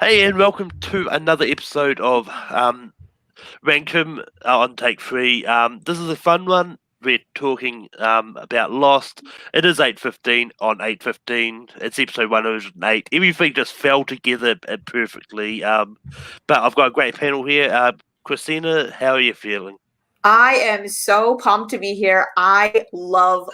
Hey, and welcome to another episode of Rankum on Take 3. This is a fun one. We're talking about Lost. It is 8:15 on 8:15. It's episode 108. Everything just fell together perfectly. But I've got a great panel here. Christina, how are you feeling? I am so pumped to be here. I loved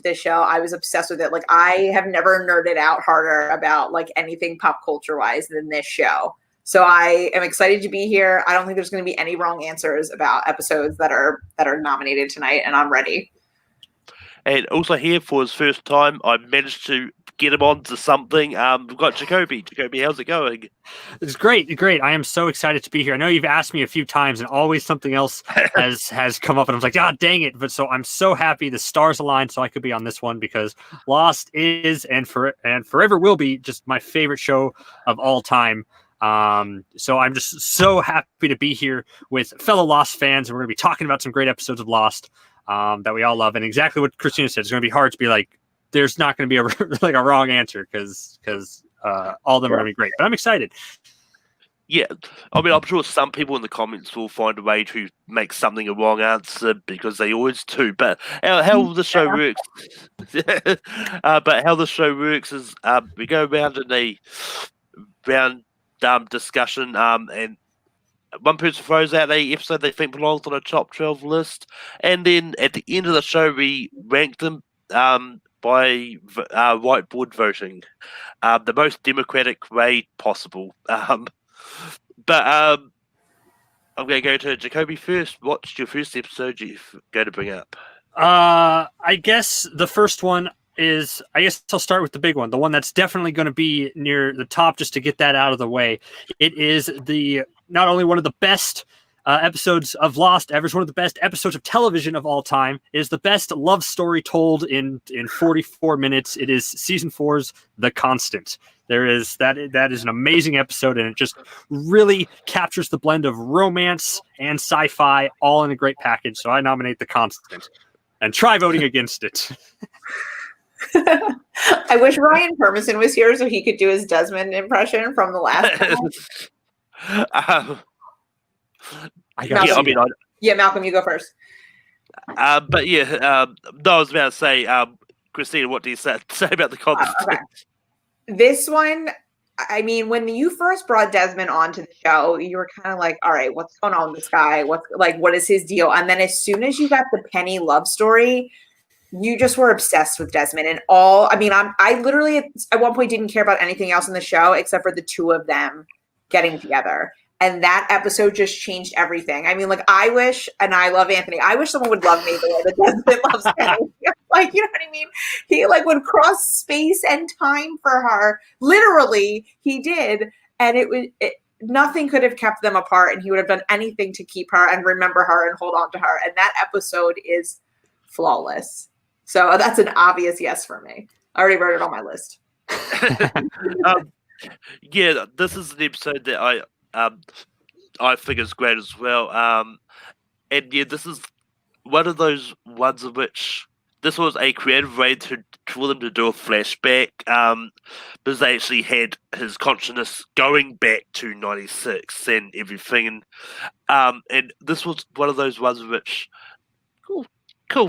this show. I was obsessed with it. Like, I have never nerded out harder about like anything pop culture wise than this show. So I am excited to be here. I don't think there's going to be any wrong answers about episodes that are nominated tonight, and I'm ready. And also here for his first time, I managed to get him on to something. We've got Jacoby. Jacoby, how's it going? It's great. I am so excited to be here. I know you've asked me a few times, and always something else has come up, and I'm like, dang it! But so I'm so happy the stars aligned, so I could be on this one because Lost is and forever will be just my favorite show of all time. So I'm just so happy to be here with fellow Lost fans, and we're going to be talking about some great episodes of Lost that we all love. And exactly what Christina said, it's going to be hard to be like, there's not going to be a wrong answer because all of them are going to be great. But I'm excited. Yeah, I mean, I'm sure some people in the comments will find a way to make something a wrong answer because they always do. But how the show works, is we go around in a round discussion, and one person throws out a episode they think belongs on a top 12 list, and then at the end of the show we rank them by whiteboard voting, the most democratic way possible. But I'm going to go to Jacoby first. What's your first episode you're going to bring up? I guess the first one is, I guess I'll start with the big one, the one that's definitely going to be near the top, just to get that out of the way. It is not only one of the best episodes of Lost ever, it's one of the best episodes of television of all time. It is the best love story told in 44 minutes. It is season 4's The Constant. That is an amazing episode, and it just really captures the blend of romance and sci-fi all in a great package. So I nominate The Constant, and try voting against it. I wish Ryan Permison was here so he could do his Desmond impression from the last one. Malcolm, you go first. But yeah, no, I was about to say, Christina, what do you say about The Constant? Okay. This one, I mean, when you first brought Desmond onto the show, you were kind of like, all right, what's going on with this guy? What is his deal? And then as soon as you got the Penny love story, you just were obsessed with Desmond. And I literally at one point didn't care about anything else in the show except for the two of them getting together. And that episode just changed everything. I mean, like, I wish, and I love Anthony, I wish someone would love me the way that Desmond loves Penny. Like, you know what I mean? He like would cross space and time for her. Literally, he did. And nothing could have kept them apart. And he would have done anything to keep her and remember her and hold on to her. And that episode is flawless. So that's an obvious yes for me. I already wrote it on my list. Yeah, this is an episode that I think is great as well. And yeah, this is one of those ones in which this was a creative way for them to do a flashback, because they actually had his consciousness going back to 96 and everything. And this was one of those ones in which, cool,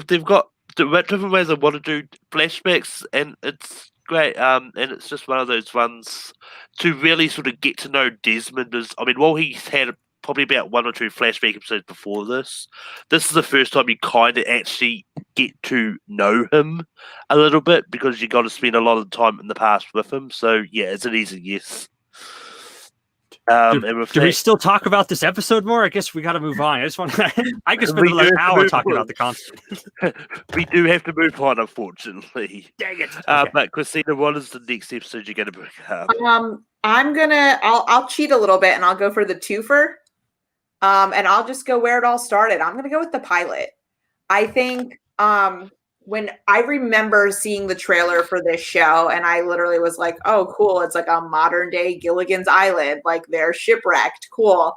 they've got different ways they want to do flashbacks, and it's great. And it's just one of those ones to really sort of get to know Desmond. While he's had probably about one or two flashback episodes before this is the first time you kind of actually get to know him a little bit, because you got to spend a lot of time in the past with him. So yeah, it's an easy yes. Do we still talk about this episode more? I guess we got to move on. I could spend another hour talking about The Constant. We do have to move on, unfortunately. Dang it. Okay. But Christina, what is the next episode you're going to bring up? I'll cheat a little bit and I'll go for the twofer. And I'll just go where it all started. I'm going to go with the pilot. I think when I remember seeing the trailer for this show, and I literally was like, oh, cool. It's like a modern day Gilligan's Island. Like, they're shipwrecked. Cool.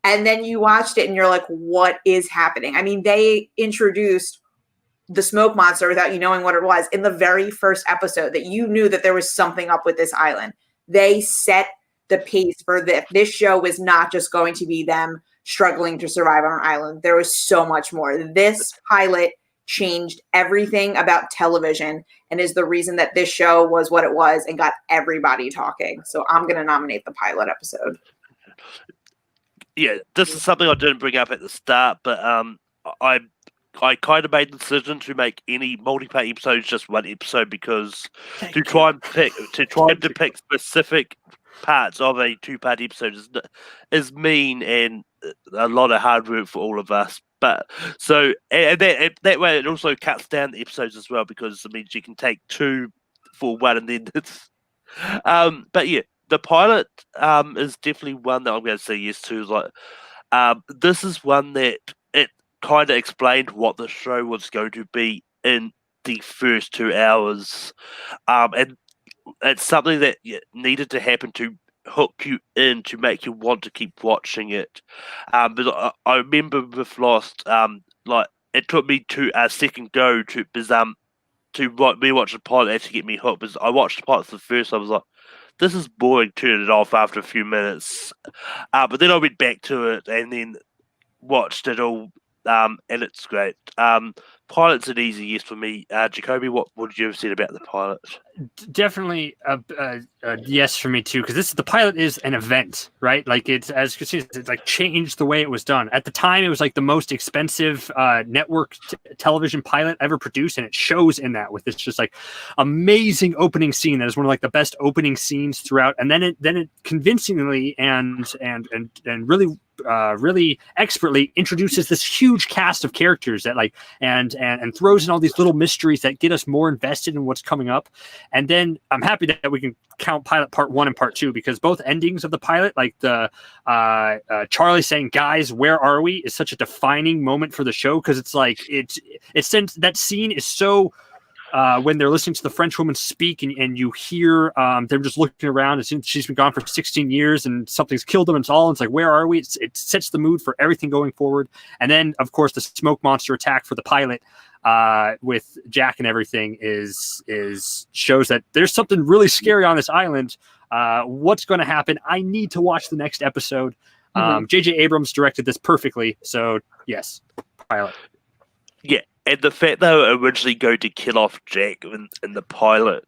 And then you watched it and you're like, what is happening? I mean, they introduced the smoke monster without you knowing what it was in the very first episode, that you knew that there was something up with this island. They set the pace for this show was not just going to be them struggling to survive on an island. There was so much more. This pilot changed everything about television and is the reason that this show was what it was and got everybody talking. So I'm going to nominate the pilot episode. Yeah, this is something I didn't bring up at the start, but I kind of made the decision to make any multi-part episodes just one episode because to try and depict specific parts of a two-part episode is mean and a lot of hard work for all of us. But so and that way it also cuts down the episodes as well because it means you can take 2 for one and then it's but yeah, the pilot is definitely one that I'm going to say yes to. Like this is one that it kind of explained what the show was going to be in the first 2 hours, and it's something that needed to happen to hook you in to make you want to keep watching it. But I remember with Lost, like it took me to a second go to rewatch the pilot to get me hooked. Because I watched the pilot for the first, I was like, this is boring. Turn it off after a few minutes. But then I went back to it and then watched it all. And it's great. Pilot's an easy yes for me. Jacoby, what would you have said about the pilot? Definitely a yes for me too, because the pilot is an event, right? Like it's, as Christine said, it's like changed the way it was done. At the time, it was like the most expensive network television pilot ever produced, and it shows in that with this just like amazing opening scene that is one of like the best opening scenes throughout, and then it convincingly and really really expertly introduces this huge cast of characters that like and throws in all these little mysteries that get us more invested in what's coming up. And then I'm happy that we can count pilot part 1 and part 2 because both endings of the pilot, like the Charlie saying, "Guys, where are we?" is such a defining moment for the show because it's like it's that scene is so. When they're listening to the French woman speak and you hear them just looking around, and she's been gone for 16 years and something's killed them and it's like, where are we? It sets the mood for everything going forward. And then, of course, the smoke monster attack for the pilot with Jack and everything is shows that there's something really scary on this island. What's going to happen? I need to watch the next episode. J.J. Abrams directed this perfectly. So, yes, pilot. Yeah. And the fact they were originally going to kill off Jack in the pilot,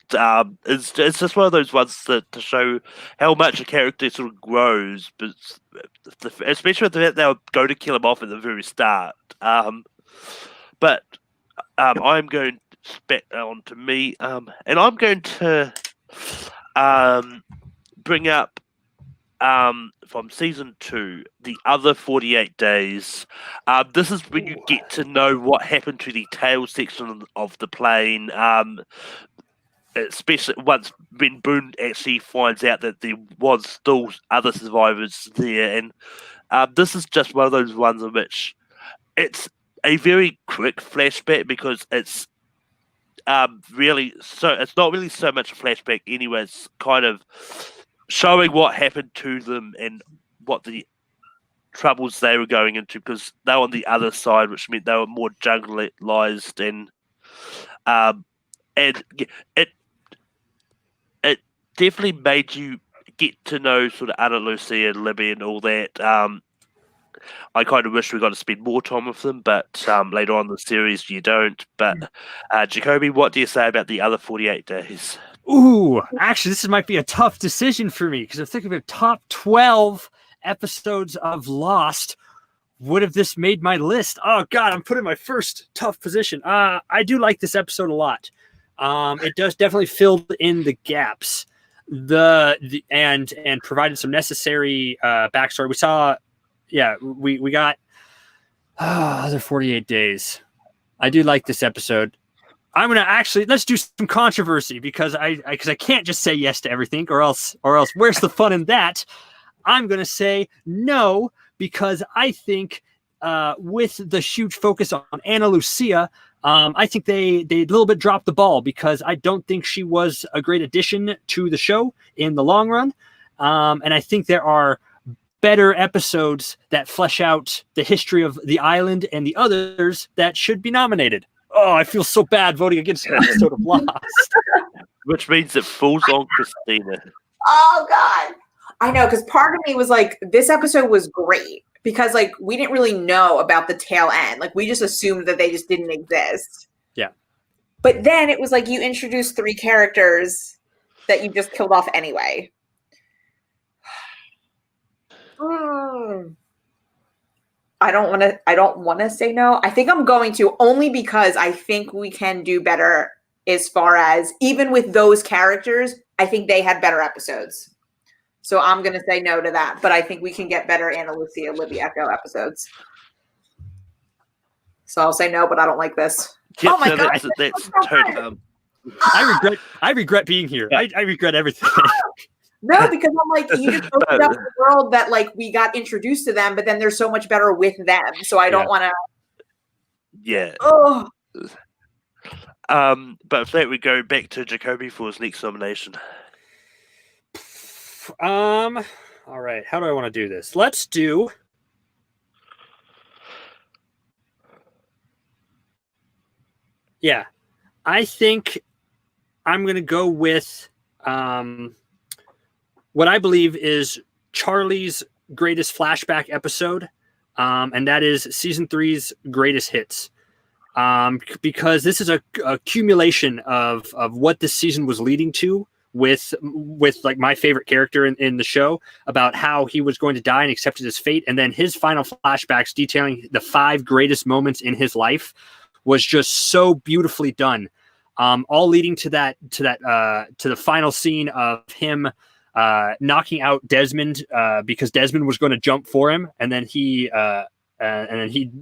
it's just one of those ones that to show how much a character sort of grows, but especially with the fact they were going to kill him off at the very start. But I'm going back on to me, and I'm going to bring up from season 2, the other 48 days. This is when you get to know what happened to the tail section of the plane, especially once when Boone actually finds out that there was still other survivors there. And this is just one of those ones in which it's a very quick flashback because it's really so it's not really so much a flashback anyway. It's kind of showing what happened to them and what the troubles they were going into because they were on the other side, which meant they were more jungleized and it definitely made you get to know sort of Ana Lucia and Libby and all that. I kind of wish we got to spend more time with them, but later on in the series you don't. But Jacoby, what do you say about the other 48 days? Ooh, actually, this might be a tough decision for me because I'm thinking about top 12 episodes of Lost. Would have this made my list? Oh God, I'm put in my first tough position. I do like this episode a lot. It does definitely fill in the gaps, and provided some necessary backstory. We saw, we got other 48 days. I do like this episode. I'm gonna let's do some controversy because I can't just say yes to everything or else where's the fun in that? I'm gonna say no because I think with the huge focus on Ana Lucia, I think they a little bit dropped the ball because I don't think she was a great addition to the show in the long run, and I think there are better episodes that flesh out the history of the island and the others that should be nominated. Oh, I feel so bad voting against an episode of Lost. Which means it falls on Christina. Oh, God. I know, because part of me was like, this episode was great because like we didn't really know about the tail end. Like we just assumed that they just didn't exist. Yeah. But then it was like you introduced 3 characters that you just killed off anyway. I don't want to say no. I think I'm going to, only because I think we can do better as far as, even with those characters, I think they had better episodes. So I'm going to say no to that, but I think we can get better Anna Lucia, Libby Echo episodes. So I'll say no, but I don't like this. Yeah, oh my so god! that's I regret being here. Yeah. I regret everything. No, because I'm like, you just opened up the world that like we got introduced to them, but then they're so much better with them. So I don't want to. Yeah. Oh. But if that, we go back to Jacoby for his next nomination. All right. How do I want to do this? Let's do. Yeah, I think I'm going to go with what I believe is Charlie's greatest flashback episode, and that is season 3's greatest hits. Because this is a accumulation of what this season was leading to with like my favorite character in the show, about how he was going to die and accepted his fate, and then his final flashbacks detailing the 5 greatest moments in his life was just so beautifully done. All leading to the final scene of him knocking out Desmond because Desmond was going to jump for him, and then he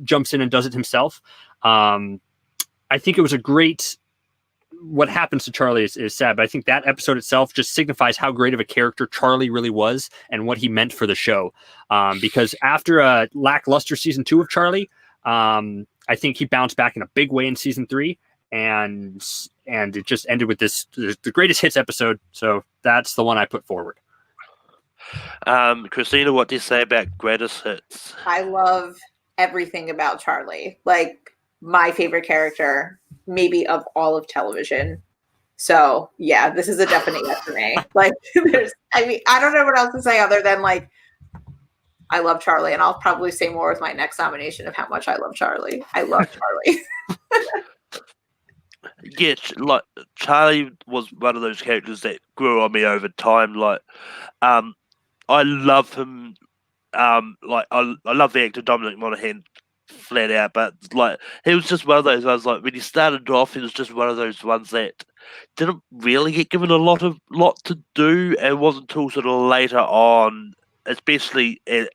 jumps in and does it himself. I think it was a great. What happens to Charlie is sad, but I think that episode itself just signifies how great of a character Charlie really was and what he meant for the show. Because after a lackluster season 2 of Charlie, I think he bounced back in a big way in season 3, and it just ended with the greatest hits episode. So that's the one I put forward. Christina, what do you say about greatest hits? I love everything about Charlie. Like, my favorite character, maybe of all of television. So yeah, this is a definite yes for me. Like, I don't know what else to say other than like, I love Charlie, and I'll probably say more with my next nomination of how much I love Charlie. I love Charlie. Yeah, like Charlie was one of those characters that grew on me over time. Like, I love him. Like I love the actor Dominic Monaghan flat out, but like he was just one of those ones. Like when he started off, he was just one of those ones that didn't really get given a lot to do, and it wasn't until sort of later on, especially in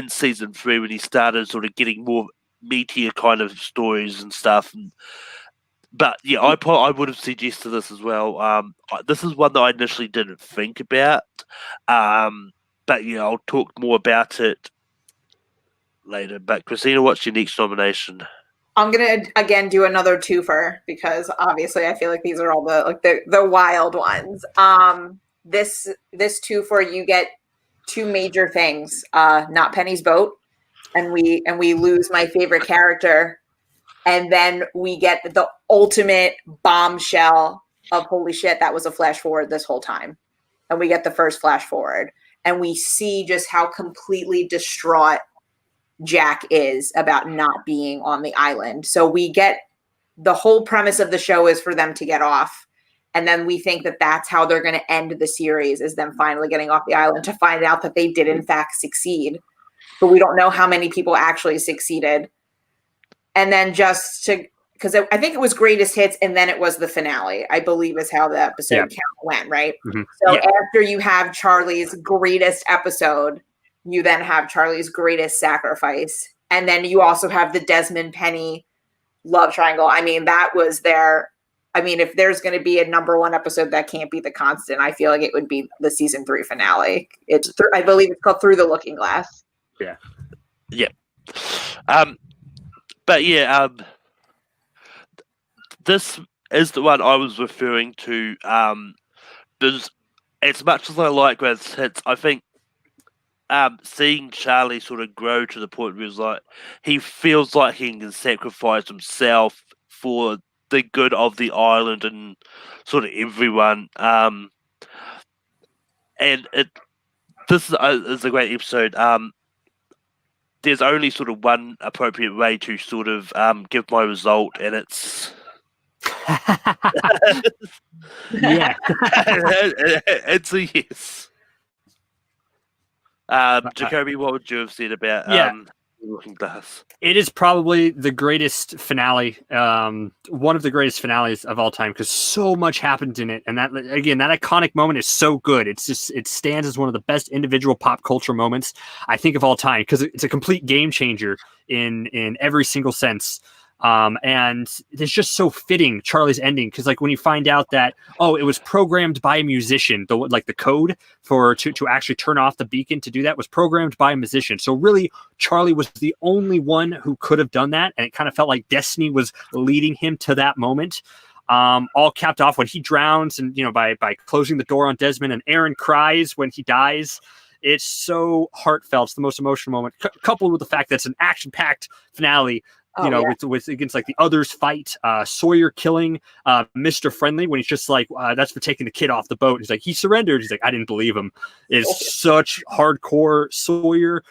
season 3, when he started sort of getting more meatier kind of stories and stuff. But yeah, I would have suggested this as well. This is one that I initially didn't think about, but yeah, I'll talk more about it later. But Christina, what's your next nomination? I'm gonna again do another twofer because obviously I feel like these are all the wild ones. This twofer, you get 2 major things. Not Penny's boat, and we lose my favorite character, and then we get the ultimate bombshell of holy shit, that was a flash forward this whole time, and we get the first flash forward, and we see just how completely distraught Jack is about not being on the island. So we get the whole premise of the show is for them to get off. And then we think that that's how they're going to end the series, is them finally getting off the island, to find out that they did in fact succeed. But we don't know how many people actually succeeded. And then because I think it was greatest hits, and then it was the finale, I believe is how the episode count went, right? Mm-hmm. So after you have Charlie's greatest episode, you then have Charlie's greatest sacrifice. And then you also have the Desmond Penny love triangle. I mean, that was if there's going to be a number 1 episode that can't be the constant, I feel like it would be the season 3 finale. I believe it's called Through the Looking Glass. Yeah. Yeah. But yeah, this is the one I was referring to. There's, as much as I like greatest hits, I think seeing Charlie sort of grow to the point where he's like, he feels like he can sacrifice himself for the good of the island and sort of everyone. And this is a great episode. There's only sort of one appropriate way to sort of give my result, and it's Yeah. it's a yes. Jacoby, what would you have said about Looking Glass? It is probably the greatest finale, one of the greatest finales of all time, because so much happened in it, and that iconic moment is so good. It stands as one of the best individual pop culture moments I think of all time, because it's a complete game changer in every single sense. And it's just so fitting, Charlie's ending, because like when you find out that it was programmed by a musician, the code to actually turn off the beacon to do that was programmed by a musician. So really, Charlie was the only one who could have done that, and it kind of felt like destiny was leading him to that moment. All capped off when he drowns, and by closing the door on Desmond, and Aaron cries when he dies. It's so heartfelt. It's the most emotional moment, coupled with the fact that it's an action-packed finale. With against like the others fight, Sawyer killing Mr. Friendly when he's just like, that's for taking the kid off the boat. He's like, he surrendered. He's like, I didn't believe him. It's such hardcore Sawyer,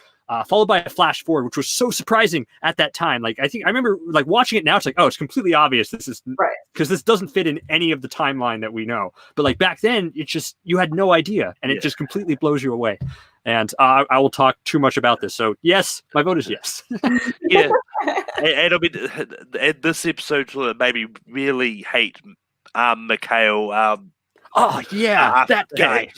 followed by a flash forward, which was so surprising at that time. Like, I remember like watching it now. It's like, it's completely obvious. This is right, because this doesn't fit in any of the timeline that we know. But like back then, it's just, you had no idea, and it just completely blows you away. And I will talk too much about this. So yes, my vote is yes. Yeah. And I mean, and this episode made me really hate Mikhail. That guy.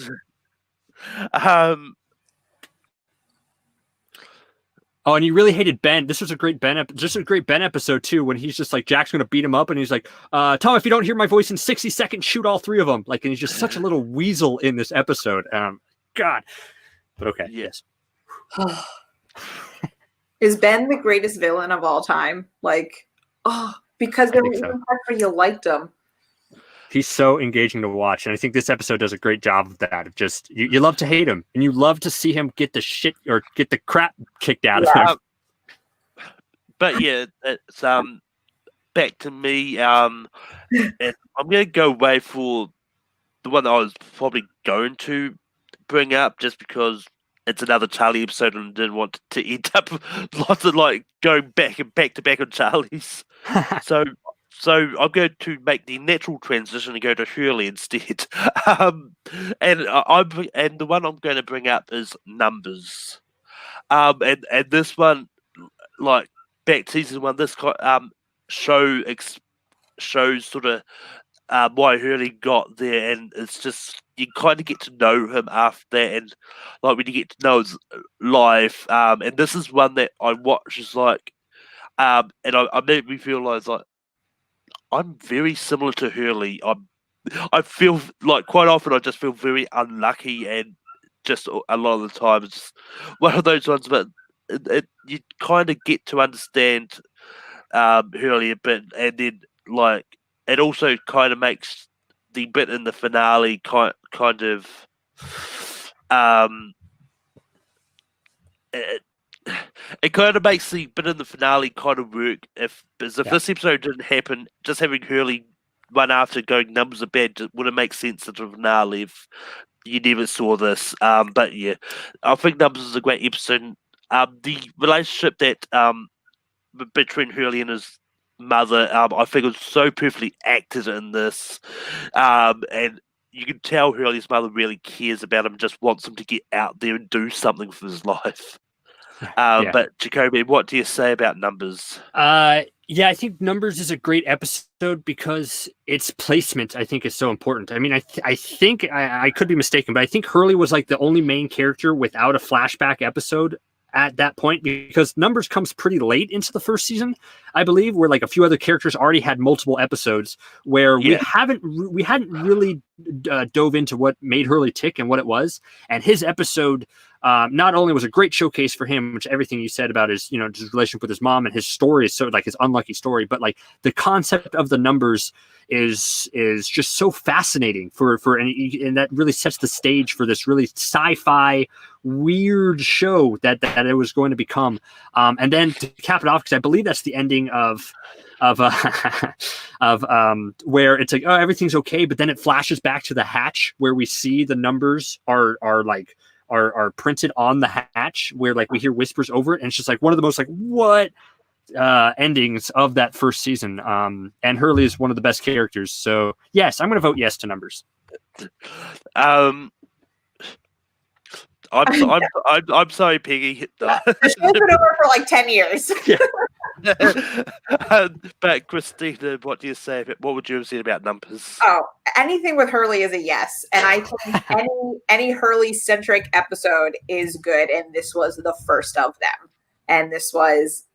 And you really hated Ben. This was a great Ben episode too, when he's just like, Jack's gonna beat him up, and he's like, Tom, if you don't hear my voice in 60 seconds, shoot all three of them. Like, and he's just such a little weasel in this episode. God. But okay. Yes. Is Ben the greatest villain of all time? Like, because there were even parts where you liked him. He's so engaging to watch, and I think this episode does a great job of that. Of just you love to hate him, and you love to see him get the shit or get the crap kicked out of him. But yeah, it's back to me. And I'm gonna go away for the one that I was probably going to bring up, just because it's another Charlie episode and didn't want to end up lots of like going back and back to back on Charlie's. So I'm going to make the natural transition and go to Hurley instead. And the one I'm going to bring up is Numbers. And this one, like back to season one, this shows sort of why Hurley got there, and it's just you kind of get to know him after that, and like when you get to know his life, and this is one that I watch is like, and I made me feel like I'm very similar to Hurley. I feel like quite often I just feel very unlucky, and just a lot of the time it's just one of those ones. But you kind of get to understand Hurley a bit, and then like it also kind of makes the bit in the finale kind of it kind of makes the bit in the finale kind of work if this episode didn't happen. Just having Hurley run after going Numbers are bad wouldn't make sense in the finale if you never saw this. But yeah, I think Numbers is a great episode. The relationship that between Hurley and his mother, I think was so perfectly acted in this, and you can tell Hurley's mother really cares about him, just wants him to get out there and do something for his life. But Jacoby, what do you say about Numbers? I think Numbers is a great episode because its placement, I think, is so important. I mean, I think I could be mistaken, but I think Hurley was like the only main character without a flashback episode at that point, because Numbers comes pretty late into the first season, I believe, where like a few other characters already had multiple episodes where we hadn't really dove into what made Hurley tick and what it was. And his episode not only was a great showcase for him, which everything you said about his, his relationship with his mom and his story is so like his unlucky story, but like the concept of the numbers is just so fascinating and that really sets the stage for this really sci-fi weird show that it was going to become. And then to cap it off, because I believe that's the ending of where it's like, oh, everything's okay, but then it flashes back to the hatch where we see the numbers are are printed on the hatch, where like we hear whispers over it, and it's just like one of the most like what endings of that first season. And Hurley is one of the best characters. So yes, I'm going to vote yes to numbers. I'm sorry, Peggy. The show's been over for like 10 years. But Christina, what do you say? What would you have said about numbers? Oh, anything with Hurley is a yes, and I think any Hurley centric episode is good, and this was the first of them, and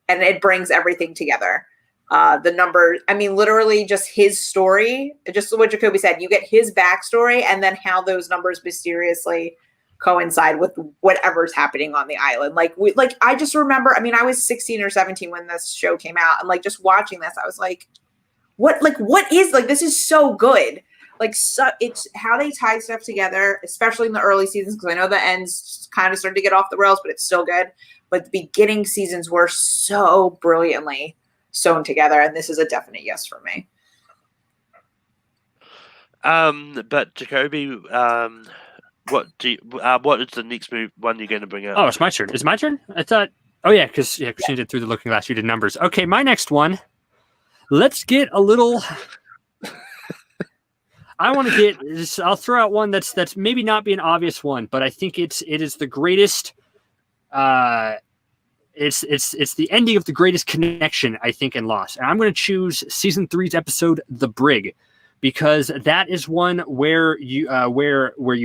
it brings everything together. The number, I mean, literally just his story, just what Jacoby said. You get his backstory, and then how those numbers mysteriously coincide with whatever's happening on the island. I just remember, I mean, I was 16 or 17 when this show came out, and like just watching this, I was like, what is this is so good. So it's how they tie stuff together, especially in the early seasons, because I know the ends kind of started to get off the rails, but it's still good. But the beginning seasons were so brilliantly sewn together, and this is a definite yes for me. But Jacoby, what is the next one you're going to bring up? Oh, it's my turn. Is it my turn? I thought. Oh yeah, because Christina did Through the Looking Glass. You did numbers. Okay, my next one. Let's get a little. I want to get. I'll throw out one that's maybe not be an obvious one, but I think it is the greatest. It's the ending of the greatest connection, I think, in Lost, and I'm going to choose season 3's episode "The Brig," because that is one where you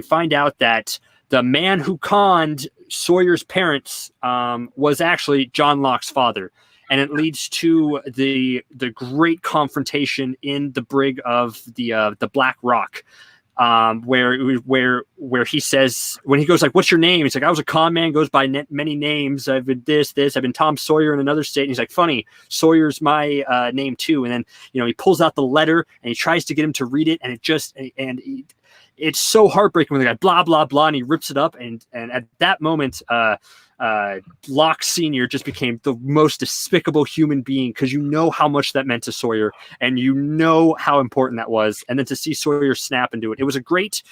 find out that the man who conned Sawyer's parents was actually John Locke's father, and it leads to the great confrontation in the brig of the Black Rock, where he says, when he goes like, "What's your name?" He's like, "I was a con man, goes by many names. I've been this. I've been Tom Sawyer in another state." And he's like, "Funny, Sawyer's my name too." And then he pulls out the letter and he tries to get him to read it, and it's so heartbreaking when the guy blah blah blah, and he rips it up, and at that moment, Locke Sr. just became the most despicable human being, because how much that meant to Sawyer, and how important that was. And then to see Sawyer snap and do it, it was a great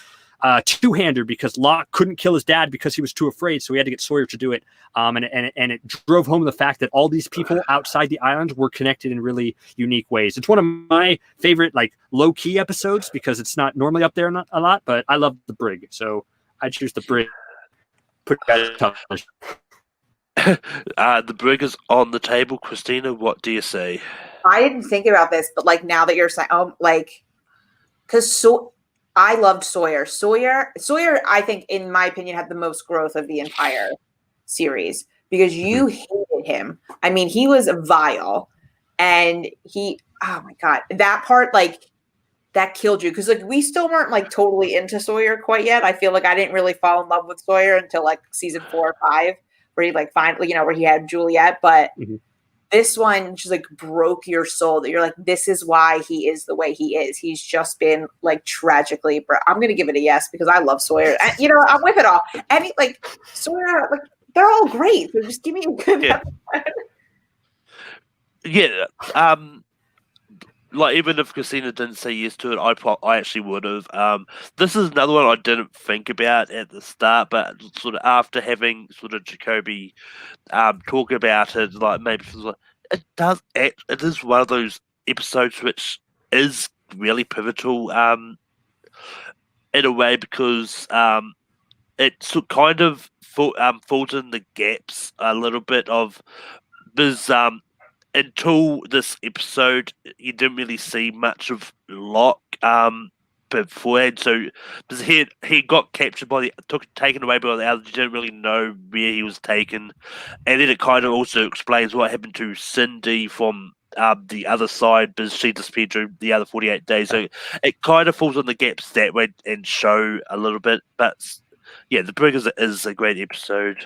two-hander, because Locke couldn't kill his dad because he was too afraid, so he had to get Sawyer to do it. And it drove home the fact that all these people outside the island were connected in really unique ways. It's one of my favorite low-key episodes, because it's not normally up there a lot, but I love The Brig, so I choose The Brig. Put that The Brig is on the table. Christina, what do you say? I didn't think about this, but now that you're saying, because I loved Sawyer. Sawyer, I think, in my opinion, had the most growth of the entire series, because you hated him. I mean, he was vile, and oh my God, that part, that killed you, because we still weren't totally into Sawyer quite yet. I feel like I didn't really fall in love with Sawyer until season 4 or 5, where he finally, where he had Juliet. But this one just broke your soul, that you're like, this is why he is the way he is. He's just been tragically. I'm gonna give it a yes, because I love Sawyer. And, I'm with it all. And Sawyer, they're all great. So just give me a good episode. Yeah. Even if Christina didn't say yes to it, I actually would have. This is another one I didn't think about at the start, but sort of after having sort of Jacoby talk about it, maybe it is one of those episodes which is really pivotal in a way, because it kind of fills in the gaps a little bit of this. Until this episode, you didn't really see much of Locke beforehand. So because he got captured taken away by the others, you didn't really know where he was taken, and then it kind of also explains what happened to Cindy from the other side, because she disappeared during the other 48 days. So it kind of falls on the gaps that way and show a little bit. But yeah, The Brig is a great episode.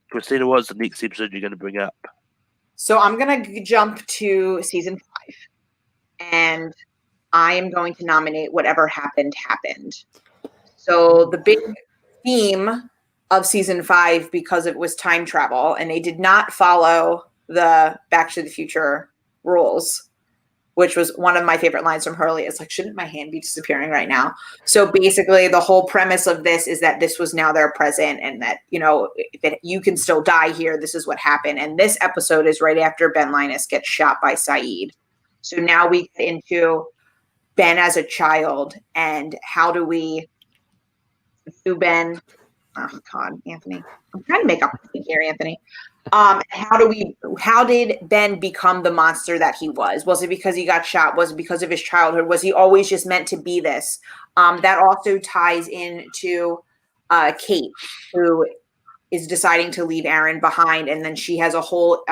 Christina, what's the next episode you're going to bring up? So I'm going to jump to season 5, and I am going to nominate Whatever Happened, Happened. So the big theme of season 5, because it was time travel, and they did not follow the Back to the Future rules, which was one of my favorite lines from Hurley. It's like, shouldn't my hand be disappearing right now? So basically the whole premise of this is that this was now their present, and that, that you can still die here. This is what happened. And this episode is right after Ben Linus gets shot by Saeed. So now we get into Ben as a child, and how do we do Ben? Oh God, Anthony. I'm trying to make up here, Anthony. How did Ben become the monster that he was? Was it because he got shot? Was it because of his childhood? Was he always just meant to be this? That also ties into Kate, who is deciding to leave Aaron behind. And then she has a whole,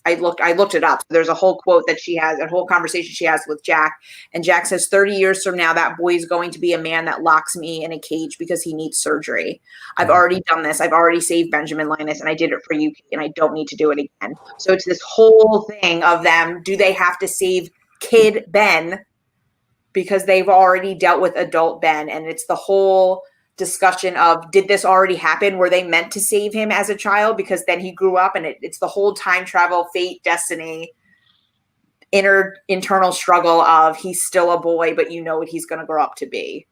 I looked it up. There's a whole quote that she has, a whole conversation she has with Jack. And Jack says, 30 years from now, that boy is going to be a man that locks me in a cage because he needs surgery. I've already done this. I've already saved Benjamin Linus, and I did it for you, and I don't need to do it again. So it's this whole thing of them. Do they have to save kid Ben because they've already dealt with adult Ben? And it's the whole discussion of, did this already happen? Were they meant to save him as a child because then he grew up? And it's the whole time travel, fate, destiny, internal struggle of, he's still a boy, but you know what he's going to grow up to be.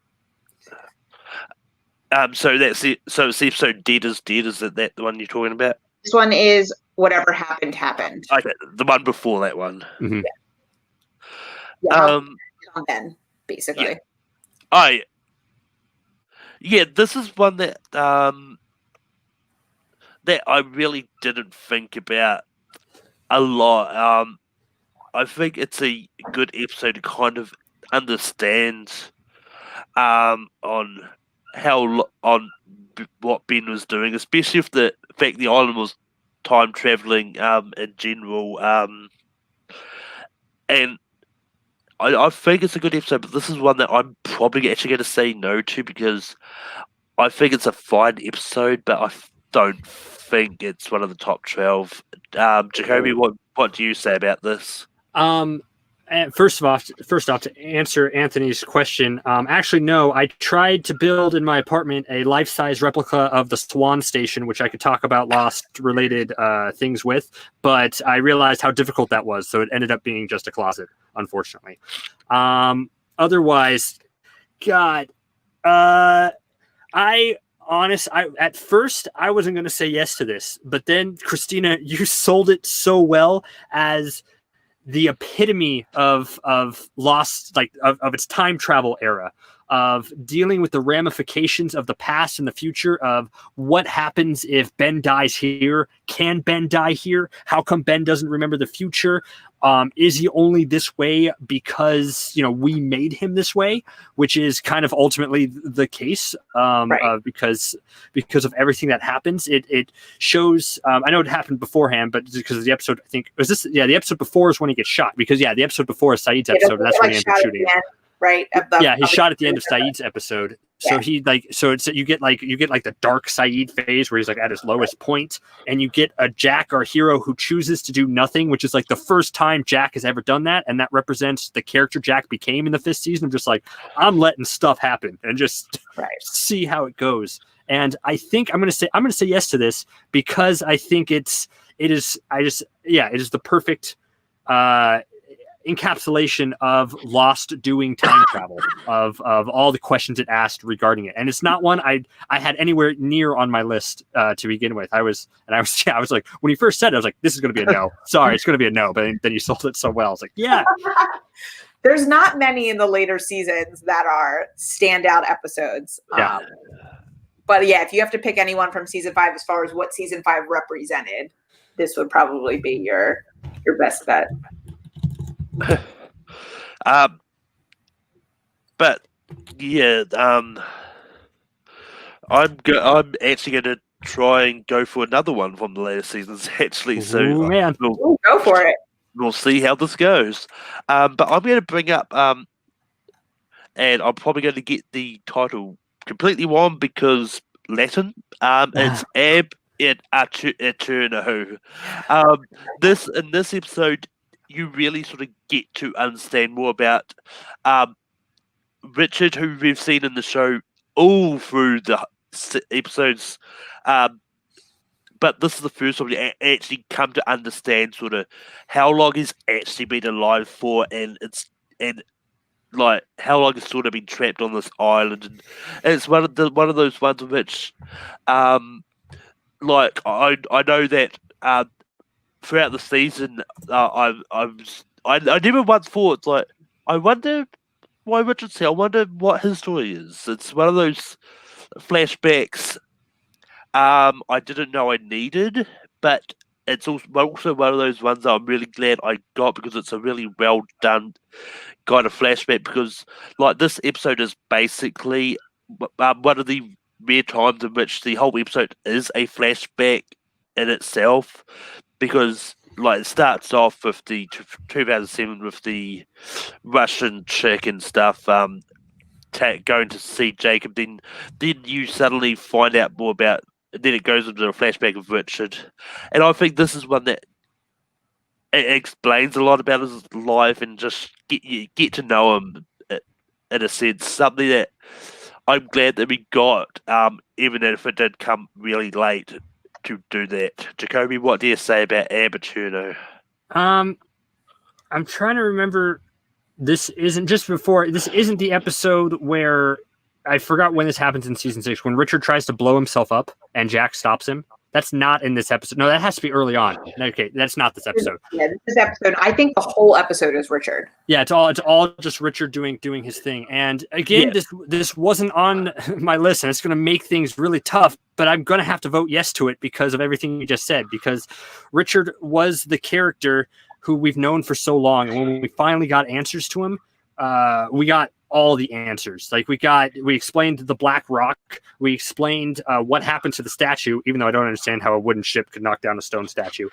So that's it. So it's episode Dead is Dead. Is that the one you're talking about? This one is Whatever Happened Happened. Okay, the one before that one. Mm-hmm. Yeah, Ben, basically. Yeah, this is one that that I really didn't think about a lot. I think it's a good episode to kind of understand on what Ben was doing, especially if the fact the island was time traveling in general. And I think it's a good episode, but this is one that I'm probably actually going to say no to because I think it's a fine episode, but I don't think it's one of the top 12. Jacoby, what do you say about this? And first off, to answer Anthony's question, actually, no. I tried to build in my apartment a life-size replica of the Swan Station, which I could talk about Lost-related things with, but I realized how difficult that was, so it ended up being just a closet, unfortunately. Otherwise, God, at first I wasn't going to say yes to this, but then Christina, you sold it so well as the epitome of Lost, like of its time travel era, of dealing with the ramifications of the past and the future, of what happens if Ben dies here. Can Ben die here? How come Ben doesn't remember the future? Is he only this way because we made him this way, which is kind of ultimately the case, right. Because of everything that happens. It shows. I know it happened beforehand, but because of the episode, I think was this. Yeah, the episode before is when he gets shot. Because the episode before is Saeed's episode. And that's when he ends up shooting. Right. He's shot at the end of Saeed's episode. So you get the dark Saeed phase where he's like at his lowest point, and you get a Jack, our hero, who chooses to do nothing, which is like the first time Jack has ever done that, and that represents the character Jack became in the 5th season of just like, I'm letting stuff happen and just see how it goes. And I think I'm gonna say yes to this because I think it is the perfect encapsulation of Lost doing time travel, of all the questions it asked regarding it. And it's not one I had anywhere near on my list to begin with. I was like, when he first said it, I was like, this is going to be a no. Sorry, it's going to be a no. But then you sold it so well. I was like, yeah. There's not many in the later seasons that are standout episodes. Yeah. But yeah, if you have to pick anyone from season 5 as far as what season 5 represented, this would probably be your best bet. But yeah, I'm actually going to try and go for another one from the later seasons. Actually, so man, go for it. We'll see how this goes. But I'm going to bring up, and I'm probably going to get the title completely wrong because Latin. It's Ab et Eterno. In this episode, you really sort of get to understand more about Richard, who we've seen in the show all through the episodes but this is the first time you actually come to understand sort of how long he's actually been alive for, and like how long he's sort of been trapped on this island, and it's one of those ones which, like I know that throughout the season, I never once thought like I wonder why Richard's here. I wonder what his story is. It's one of those flashbacks I didn't know I needed, but it's also one of those ones that I'm really glad I got because it's a really well done kind of flashback. Because like this episode is basically one of the rare times in which the whole episode is a flashback in itself, because like it starts off with the 2007 with the Russian chick and stuff, going to see Jacob. Then you suddenly find out more about. Then it goes into a flashback of Richard, and I think this is one that it explains a lot about his life and just get to know him in a sense. Something that I'm glad that we got, even if it did come really late to do that. Jacoby, what do you say about Abertuno? I'm trying to remember. This isn't the episode where I forgot when this happens in season 6 when Richard tries to blow himself up and Jack stops him. That's not in this episode. No, that has to be early on. Okay, that's not this episode. Yeah, this episode. I think the whole episode is Richard. Yeah, it's all just Richard doing his thing. And again, yes. This wasn't on my list, and it's going to make things really tough. But I'm going to have to vote yes to it because of everything you just said. Because Richard was the character who we've known for so long, and when we finally got answers to him, we got all the answers. Like we explained the Black Rock. We explained what happened to the statue, even though I don't understand how a wooden ship could knock down a stone statue.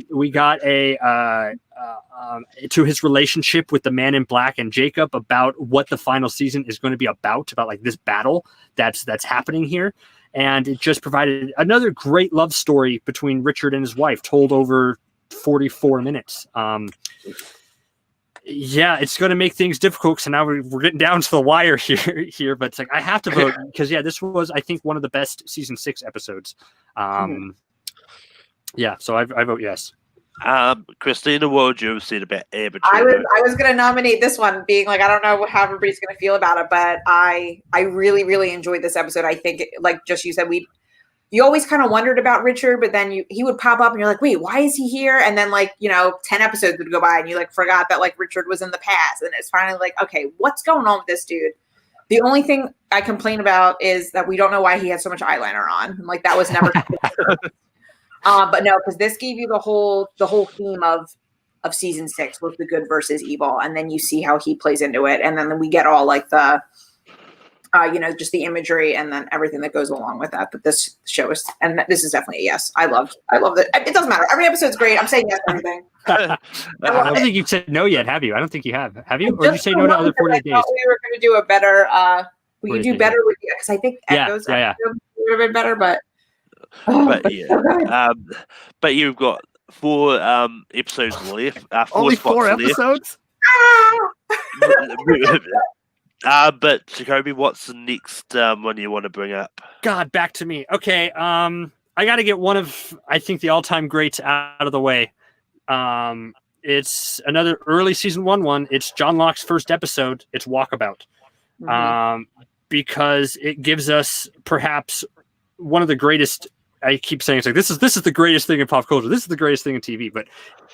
We got to his relationship with the Man in Black and Jacob, about what the final season is going to be about like this battle that's happening here. And it just provided another great love story between Richard and his wife, told over 44 minutes. Yeah, it's going to make things difficult because now we're getting down to the wire here. But it's like I have to vote because this was, I think, one of the best season 6 episodes. Yeah, so I vote yes. Christina, what would you have said about Abertuno? I was going to nominate this one, being like I don't know how everybody's going to feel about it, but I really really enjoyed this episode. I think, like just you said, you always kind of wondered about Richard, but then he would pop up and you're like, wait, why is he here? And then 10 episodes would go by and you forgot that Richard was in the past. And it's finally like, okay, what's going on with this dude? The only thing I complain about is that we don't know why he has so much eyeliner on. That was never. But no, because this gave you the whole theme of season 6 was the good versus evil. And then you see how he plays into it. And then we get all the, just the imagery and then everything that goes along with that. But this show is, and this is definitely a yes. I love it. It doesn't matter. Every episode's great. I'm saying yes to everything. I don't think you've said no yet, have you? I don't think you have. Have you? Or did you say no to other 48 days? We were going to do a better, we could do better with you because I think Echoes would have been better, but. But you've got 4 episodes left. Only 4 episodes? But Jacoby, what's the next one you want to bring up? God, back to me. Okay, I got to get one of, I think, the all-time greats out of the way. It's another early season 1. It's John Locke's first episode. It's Walkabout, because it gives us perhaps one of the greatest. I keep saying it's like this is the greatest thing in pop culture. This is the greatest thing in TV. But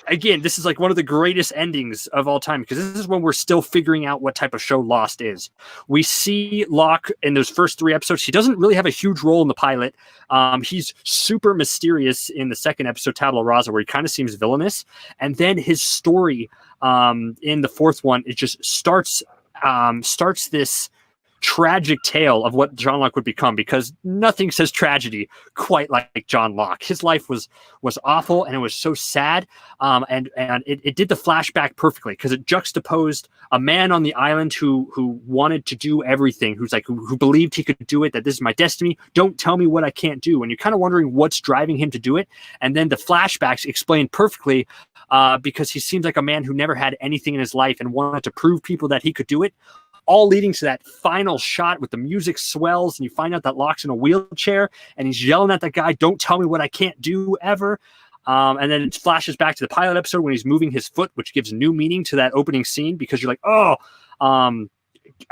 again, this is one of the greatest endings of all time because this is when we're still figuring out what type of show Lost is. We see Locke in those first 3 episodes. He doesn't really have a huge role in the pilot. He's super mysterious in the second episode, Tabula Rasa, where he kind of seems villainous. And then his story in the 4th one, it just starts this tragic tale of what John Locke would become, because nothing says tragedy quite like John Locke. His life was awful and it was so sad, and it did the flashback perfectly because it juxtaposed a man on the island who wanted to do everything, who believed he could do it, that this is my destiny, don't tell me what I can't do, and you're kind of wondering what's driving him to do it. And then the flashbacks explain perfectly because he seems like a man who never had anything in his life and wanted to prove people that he could do it, all leading to that final shot with the music swells and you find out that Locke's in a wheelchair and he's yelling at that guy, "Don't tell me what I can't do ever." And then it flashes back to the pilot episode when he's moving his foot, which gives new meaning to that opening scene because you're like, oh,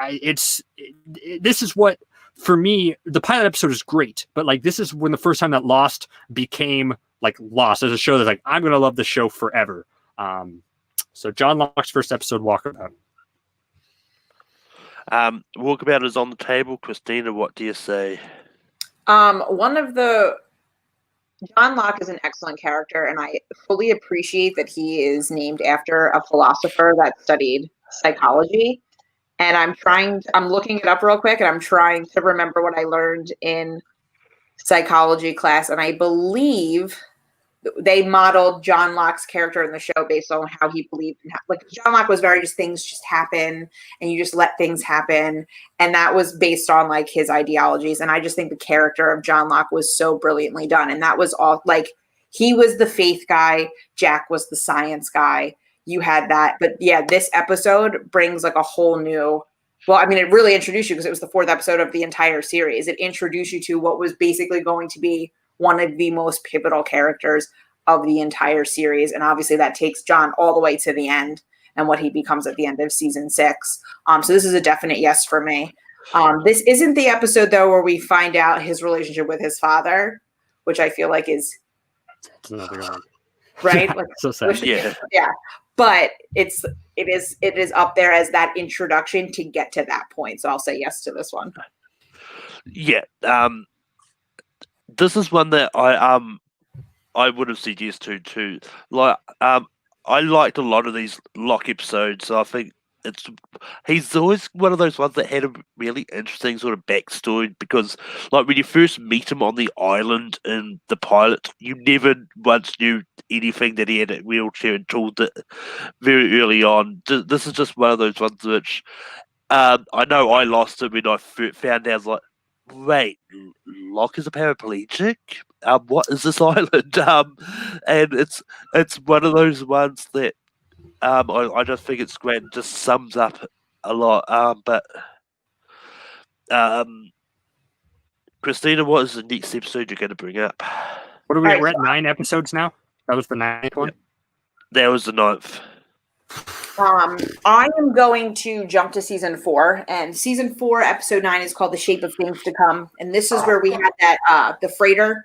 this is what, for me, the pilot episode is great, but like this is when the first time that Lost became like Lost as a show that's like, I'm going to love the show forever. So John Locke's first episode, Walkabout. Walkabout is on the table. Christina, what do you say? John Locke is an excellent character, and I fully appreciate that he is named after a philosopher that studied psychology. And I'm looking it up real quick, and I'm trying to remember what I learned in psychology class. And I believe they modeled John Locke's character in the show based on how he believed in, like, John Locke was very just things just happen and you just let things happen. And that was based on like his ideologies. And I just think the character of John Locke was so brilliantly done. And that was all, like, he was the faith guy. Jack was the science guy. You had that. But yeah, this episode brings like a whole new, well, I mean, it really introduced you because it was the 4th episode of the entire series. It introduced you to what was basically going to be one of the most pivotal characters of the entire series. And obviously that takes John all the way to the end and what he becomes at the end of season 6. So this is a definite yes for me. This isn't the episode though, where we find out his relationship with his father, which I feel like is another one. Right. Like, so sad. Yeah. But it is up there as that introduction to get to that point. So I'll say yes to this one. Yeah. This is one that I would have said yes to too. Like, I liked a lot of these Locke episodes. So I think he's always one of those ones that had a really interesting sort of backstory because, like, when you first meet him on the island in the pilot, you never once knew anything that he had a wheelchair until very early on. This is just one of those ones which I know I lost it when I found out. I was like, wait, Locke is a paraplegic? What is this island? And it's one of those ones that I just think it's great and just sums up a lot. But Christina, what is the next episode you're going to bring up? What are we at? We're at 9 episodes now? That was the 9th one? That was the 9th. I am going to jump to season 4, and season 4, episode 9 is called "The Shape of Things to Come," and this is where we had that the freighter,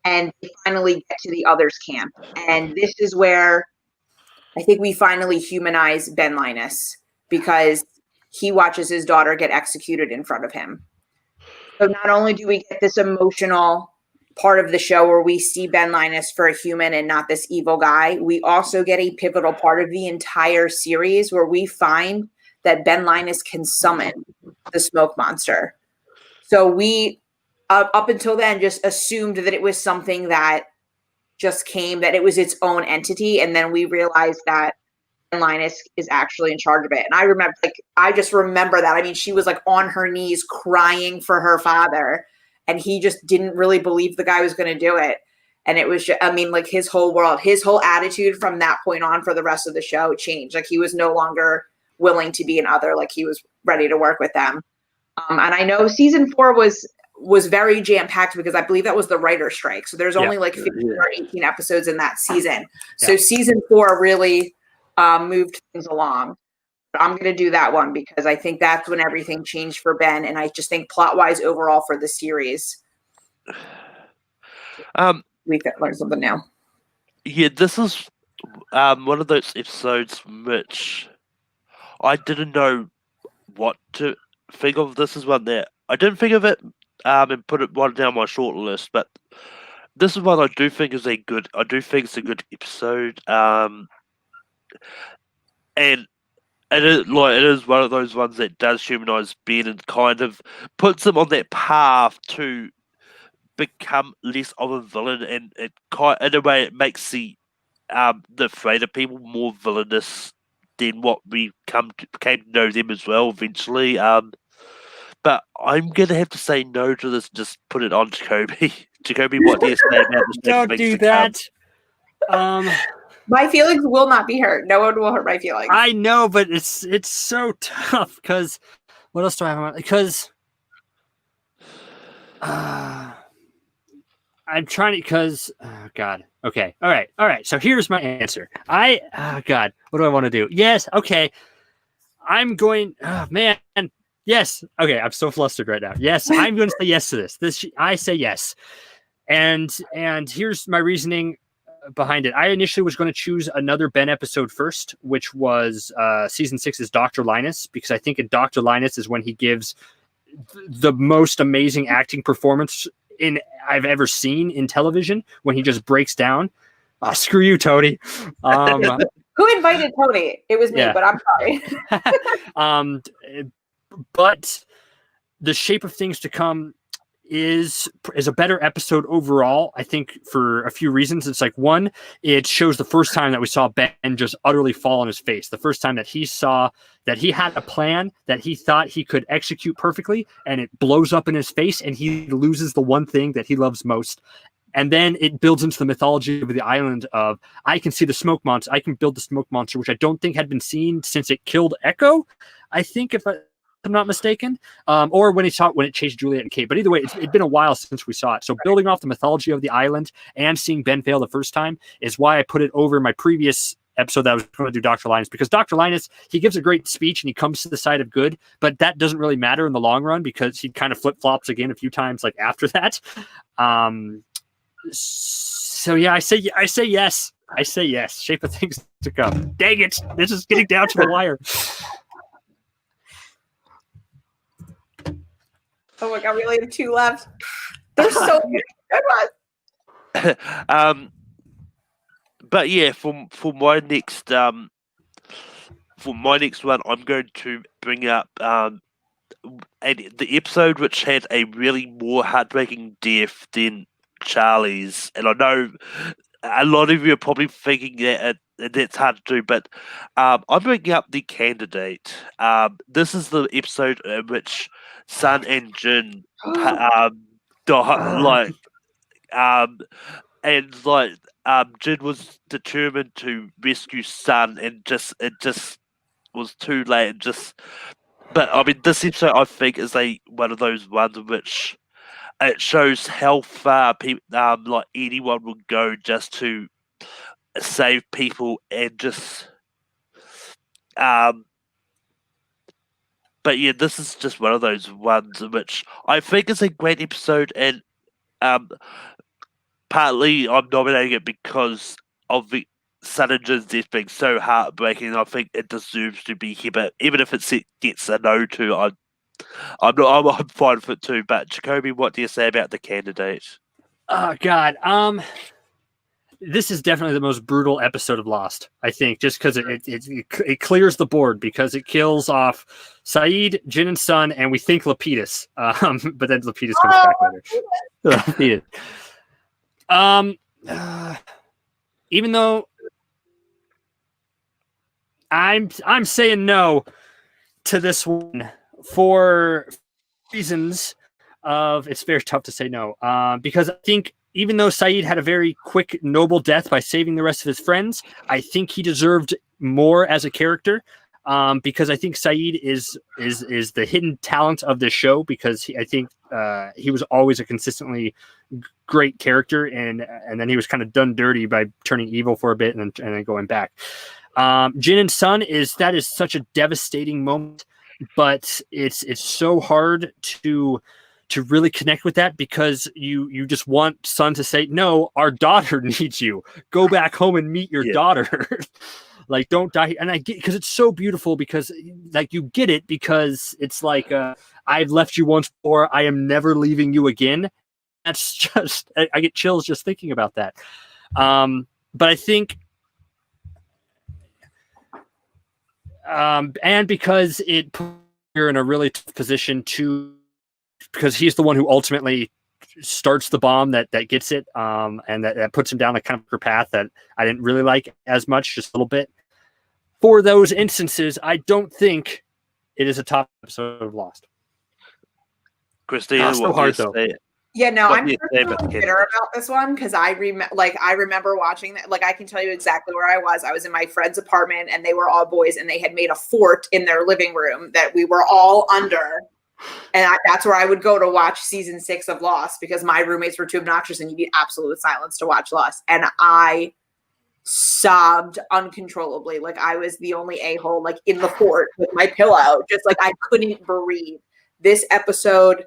and we finally get to the others' camp, and this is where I think we finally humanize Ben Linus because he watches his daughter get executed in front of him. So not only do we get this emotional part of the show where we see Ben Linus for a human and not this evil guy, we also get a pivotal part of the entire series where we find that Ben Linus can summon the smoke monster. So we, up until then, just assumed that it was something that just came, that it was its own entity. And then we realized that Ben Linus is actually in charge of it. And I just remember that. I mean, she was like on her knees crying for her father. And he just didn't really believe the guy was going to do it. And it was just, I mean, like his whole world, his whole attitude from that point on for the rest of the show changed. Like he was no longer willing to be an other, like he was ready to work with them. And I know season 4 was very jam-packed because I believe that was the writer's strike. So there's only like 15 or 18 episodes in that season. So season 4 really moved things along. I'm going to do that one because I think that's when everything changed for Ben. And I just think plot-wise overall for the series, we could learn something new. Yeah, this is one of those episodes which I didn't know what to think of. This is one that I didn't think of it and put it one down my short list, but this is one I do think is a good episode. And it is one of those ones that does humanize Ben and kind of puts him on that path to become less of a villain, and it in a way it makes the freighter people more villainous than what we came to know them as well eventually. But I'm gonna have to say no to this. Just put it on Jacoby. Jacoby, what do you say about this? Don't do that. My feelings will not be hurt. No one will hurt my feelings. I know, but it's so tough because what else do I have on? Because I'm trying to, because God. Okay. All right. So here's my answer. God, what do I want to do? Yes. Okay. I'm going, man. Yes. Okay. I'm so flustered right now. Yes. I'm going to say yes to this. I say yes. And here's my reasoning behind it. I initially was going to choose another Ben episode first, which was season 6's Dr. Linus, because I think in Dr. Linus is when he gives the most amazing acting performance I've ever seen in television, when he just breaks down. Screw you, Tony. Who invited Tony? It was me, but I'm sorry. But The Shape of Things to Come is a better episode overall, I think, for a few reasons. It's like, one, it shows the first time that we saw Ben just utterly fall on his face. The first time that he saw that he had a plan that he thought he could execute perfectly, and it blows up in his face, and he loses the one thing that he loves most. And then it builds into the mythology of the island of, I can see the smoke monster. I can build the smoke monster, which I don't think had been seen since it killed Echo, I think, if I'm not mistaken, or when it chased Juliet and Kate. But either way, it's been a while since we saw it. So building off the mythology of the island and seeing Ben fail the first time is why I put it over my previous episode that I was going to do Dr. Linus, because Dr. Linus, he gives a great speech and he comes to the side of good, but that doesn't really matter in the long run because he kind of flip-flops again a few times like after that. So yeah, I say yes. I say yes. Shape of Things to Come. Dang it. This is getting down to the wire. Oh my god, we only have 2 left. They're so good ones. But yeah, for my next one, I'm going to bring up the episode which had a really more heartbreaking death than Charlie's, and I know a lot of you are probably thinking that that's hard to do, but I'm bringing up The Candidate. This is the episode in which Sun and Jin die, Jin was determined to rescue Sun, and it just was too late. But I mean, this episode I think is one of those ones in which it shows how far people, like anyone will go just to save people, and just but yeah, this is just one of those ones in which I think is a great episode, and partly I'm nominating it because of the Sun and Jin's death being so heartbreaking. I think it deserves to be here, but even if it gets a no to, I'm fine with it too. But Jacoby, what do you say about The Candidate? Oh God, this is definitely the most brutal episode of Lost, I think, just because it clears the board, because it kills off Saeed, Jin, and Sun, and we think Lapidus. But then Lapidus comes back later. Lapidus. Even though I'm saying no to this one for reasons of, it's very tough to say no, because I think even though Saeed had a very quick, noble death by saving the rest of his friends, I think he deserved more as a character, because I think Saeed is the hidden talent of this show, because I think he was always a consistently great character, and then he was kind of done dirty by turning evil for a bit and then going back. Jin and Sun is such a devastating moment, but it's so hard to really connect with that, because you just want Sun to say, no, our daughter needs you. Go back home and meet your daughter. Like, don't die. And I get, because it's so beautiful, because like you get it, because it's like, I've left you once before, I am never leaving you again. That's just, I get chills just thinking about that. But I think, and because it puts you in a really tough position because he's the one who ultimately starts the bomb that gets it, and that puts him down a kind of path that I didn't really like as much, just a little bit. For those instances, I don't think it is a top episode of Lost. Christina, so hard though. Yeah, no, What I'm do you say about personally Ken? bitter about this one because I remember watching that. Like, I can tell you exactly where I was. I was in my friend's apartment, and they were all boys, and they had made a fort in their living room that we were all under, and that's where I would go to watch season 6 of Lost because my roommates were too obnoxious, and you need absolute silence to watch Lost, and I sobbed uncontrollably, like I was the only a-hole, like in the fort with my pillow, just like I couldn't breathe. This episode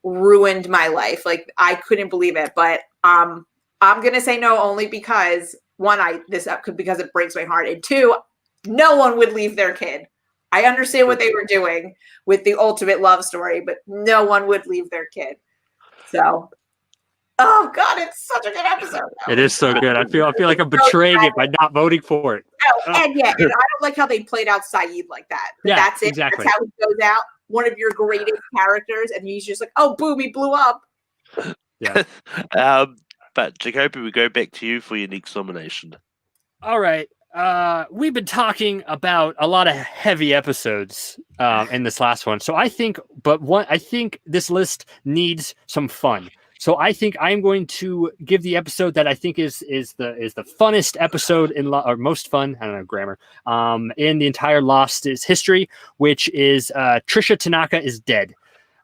ruined my life. Like I couldn't believe it. But I'm gonna say no only because one, because it breaks my heart, and two, no one would leave their kid. I understand what they were doing with the ultimate love story, but no one would leave their kid. So, oh God, it's such a good episode. It is so good. I feel like I'm betraying it by not voting for it. And I don't like how they played out Saeed like that. But Yeah, that's it. exactly. That's how it goes out. One of your greatest characters, and he's just like, oh, boom, he blew up. Yeah. But Jacoby, we go back to you for your next nomination. All right. We've been talking about a lot of heavy episodes in this last one. So I think this list needs some fun. So I think I'm going to give the episode that I think is the funnest episode or most fun. I don't know grammar. In the entire Lost is history, which is Trisha Tanaka is dead.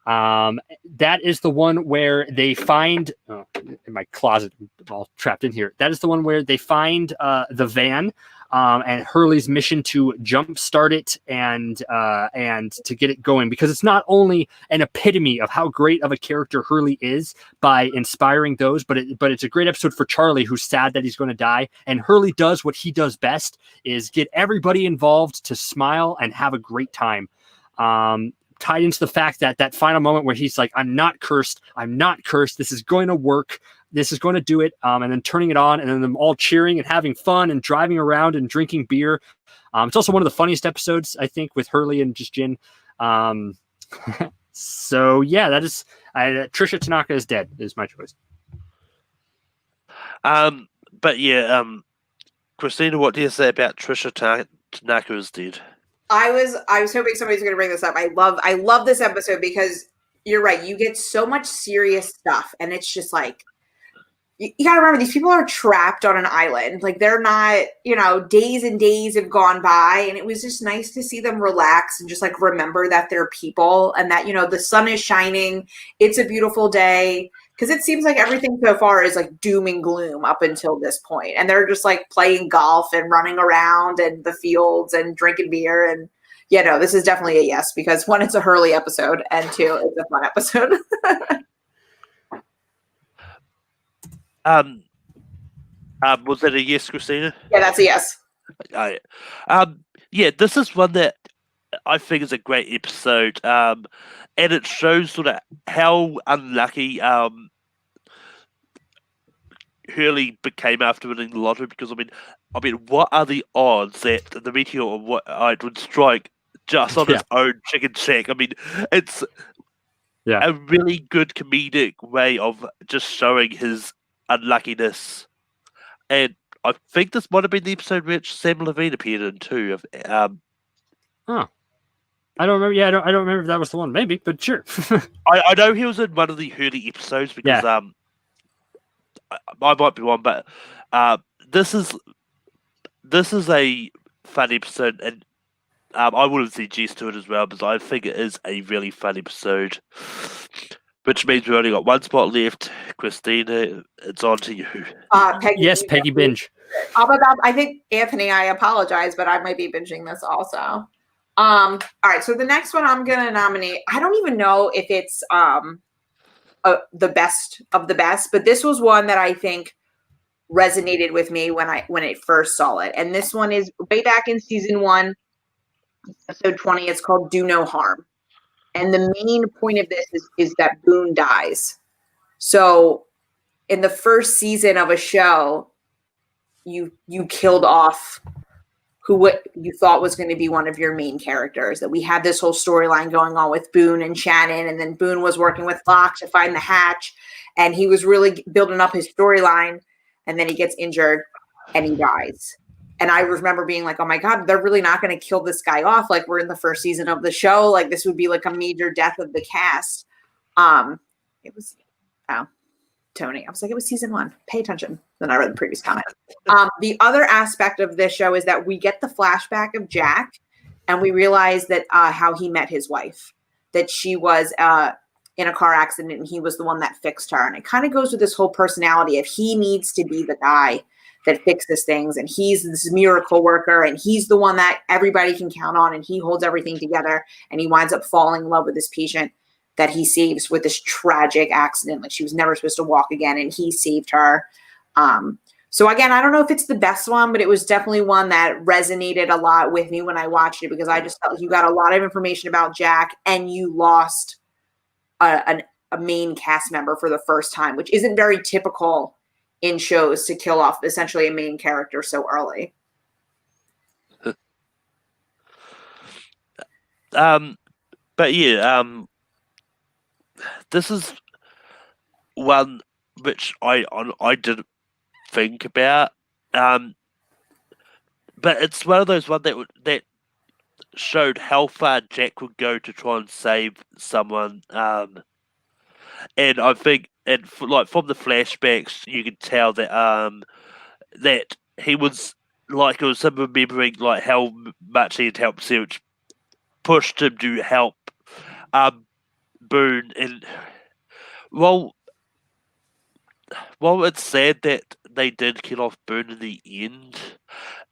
That is the one where they find in my closet, all trapped in here. That is the one where they find the van. And Hurley's mission to jumpstart it and to get it going, because it's not only an epitome of how great of a character Hurley is by inspiring those, but it's a great episode for Charlie, who's sad that he's going to die. And Hurley does what he does best, is get everybody involved to smile and have a great time. Tied into the fact that final moment where he's like, I'm not cursed. This is going to work. This is going to do it. And then turning it on, and then them all cheering and having fun and driving around and drinking beer. It's also one of the funniest episodes, I think, with Hurley and just Jin. So yeah, that is Trisha Tanaka is dead is my choice. But yeah, Christina, what do you say about Trisha Tanaka is dead? I was hoping somebody's going to bring this up. I love this episode because you're right. You get so much serious stuff, and it's just like, you got to remember, these people are trapped on an island. Like, they're not, days and days have gone by, and it was just nice to see them relax and just like remember that they're people, and that, the sun is shining. It's a beautiful day, because it seems like everything so far is like doom and gloom up until this point. And they're just like playing golf and running around in the fields and drinking beer. And this is definitely a yes, because one, it's a Hurley episode, and two, it's a fun episode. Was that a yes, Christina? Yeah, that's a yes. Yeah, this is one that I think is a great episode, and it shows sort of how unlucky Hurley became after winning the lottery. Because I mean, what are the odds that the meteor would strike just on its own chicken shack? I mean, it's a really good comedic way of just showing his unluckiness. And I think this might have been the episode which Sam Levine appeared in too. I don't remember. Yeah, I don't remember if that was the one. Maybe, but sure. I know he was in one of the Hurley episodes because I might be one, but this is a fun episode, and I would suggest to it as well, because I think it is a really fun episode. Which means we've only got one spot left. Christina, it's on to you. Peggy, yes, Peggy binge. I think Anthony, I apologize, but I might be binging this also. All right, so the next one I'm gonna nominate, I don't even know if it's the best of the best, but this was one that I think resonated with me when I first saw it. And this one is way back in season 1, episode 20. It's called Do No Harm. And the main point of this is that Boone dies. So in the first season of a show, you killed off what you thought was going to be one of your main characters. That we had this whole storyline going on with Boone and Shannon, and then Boone was working with Locke to find the hatch, and he was really building up his storyline, and then he gets injured and he dies. And I remember being like, oh my God, they're really not going to kill this guy off. Like, we're in the first season of the show. Like, this would be like a major death of the cast. I Oh, Tony. I was like, it was season 1. Pay attention. Then I read the previous comment. The other aspect of this show is that we get the flashback of Jack, and we realize that how he met his wife, that she was in a car accident and he was the one that fixed her. And it kind of goes with this whole personality of he needs to be the guy that fixes things, and he's this miracle worker, and he's the one that everybody can count on, and he holds everything together, and he winds up falling in love with this patient that he saves with this tragic accident. Like, she was never supposed to walk again, and he saved her. So again, I don't know if it's the best one, but it was definitely one that resonated a lot with me when I watched it, because I just felt you got a lot of information about Jack and you lost a main cast member for the first time, which isn't very typical in shows, to kill off essentially a main character so early. But yeah, this is one which I didn't think about, but it's one of those ones that showed how far Jack would go to try and save someone, and I think, and like from the flashbacks, you can tell that that he was like, it was him remembering like how much he had helped Sarah, which pushed him to help Boone. And while it's sad that they did kill off Boone in the end,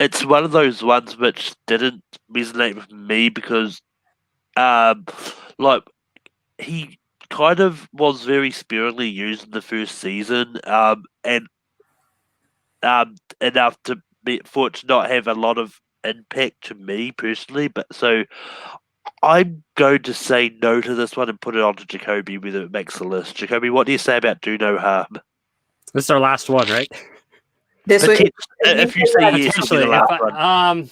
it's one of those ones which didn't resonate with me, because like, he kind of was very sparingly used in the first season, and enough for it to not have a lot of impact to me personally. But so I'm going to say no to this one and put it on to Jacoby, whether it makes the list. Jacoby, what do you say about Do No Harm? This is our last one, right? This was, if you say yes, it'll be the last one.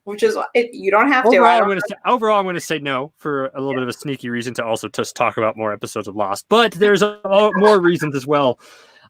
which is you don't have overall, to. I'm going to say no for a little bit of a sneaky reason to also just talk about more episodes of Lost. But there's more reasons as well,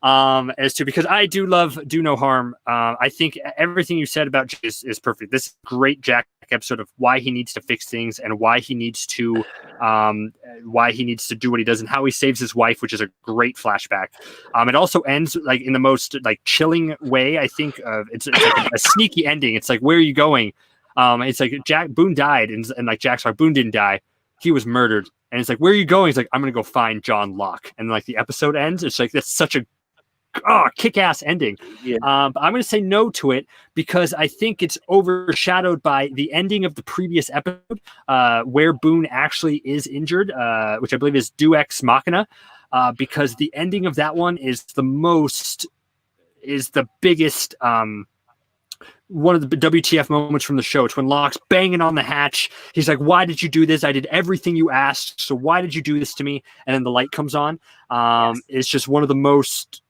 as to, because I do love Do No Harm. I think everything you said about Jack is perfect. This is a great Jack episode of why he needs to fix things and why he needs to do what he does and how he saves his wife, which is a great flashback. It also ends like in the most like chilling way. I think it's like a sneaky ending. It's like, where are you going? It's like Boone died, and like Jack's like, Boone didn't die, he was murdered. And it's like, where are you going? He's like, I'm gonna go find John Locke. And like the episode ends. It's like, that's such a kick-ass ending. Yeah. But I'm gonna say no to it because I think it's overshadowed by the ending of the previous episode, where Boone actually is injured, which I believe is Deus Ex Machina, because the ending of that one is the biggest one of the WTF moments from the show. It's when Locke's banging on the hatch. He's like, why did you do this? I did everything you asked. So why did you do this to me? And then the light comes on. Yes. It's just one of the most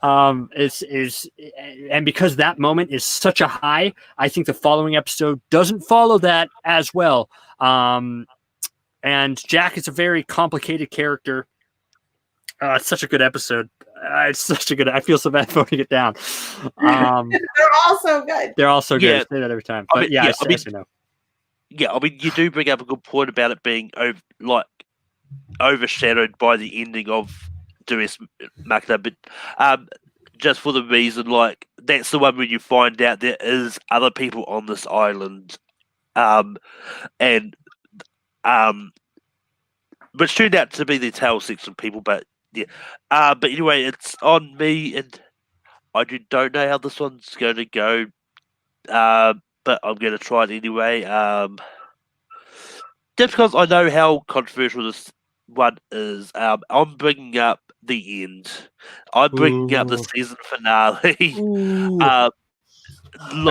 and because that moment is such a high, I think the following episode doesn't follow that as well. And Jack is a very complicated character. It's such a good episode. It's such a good. I feel so bad voting it down. They're all so good. They're all so good. Yeah. I say that every time. But I know. Yeah, I mean, you do bring up a good point about it being overshadowed by the ending of Deus Machina, but just for the reason, like, that's the one where you find out there is other people on this island, which turned out to be the tail section people, but yeah. But anyway, it's on me, and I don't know how this one's going to go, but I'm going to try it anyway. Just because I know how controversial this one is, I'm bringing up the end. I'm bringing up the season finale. I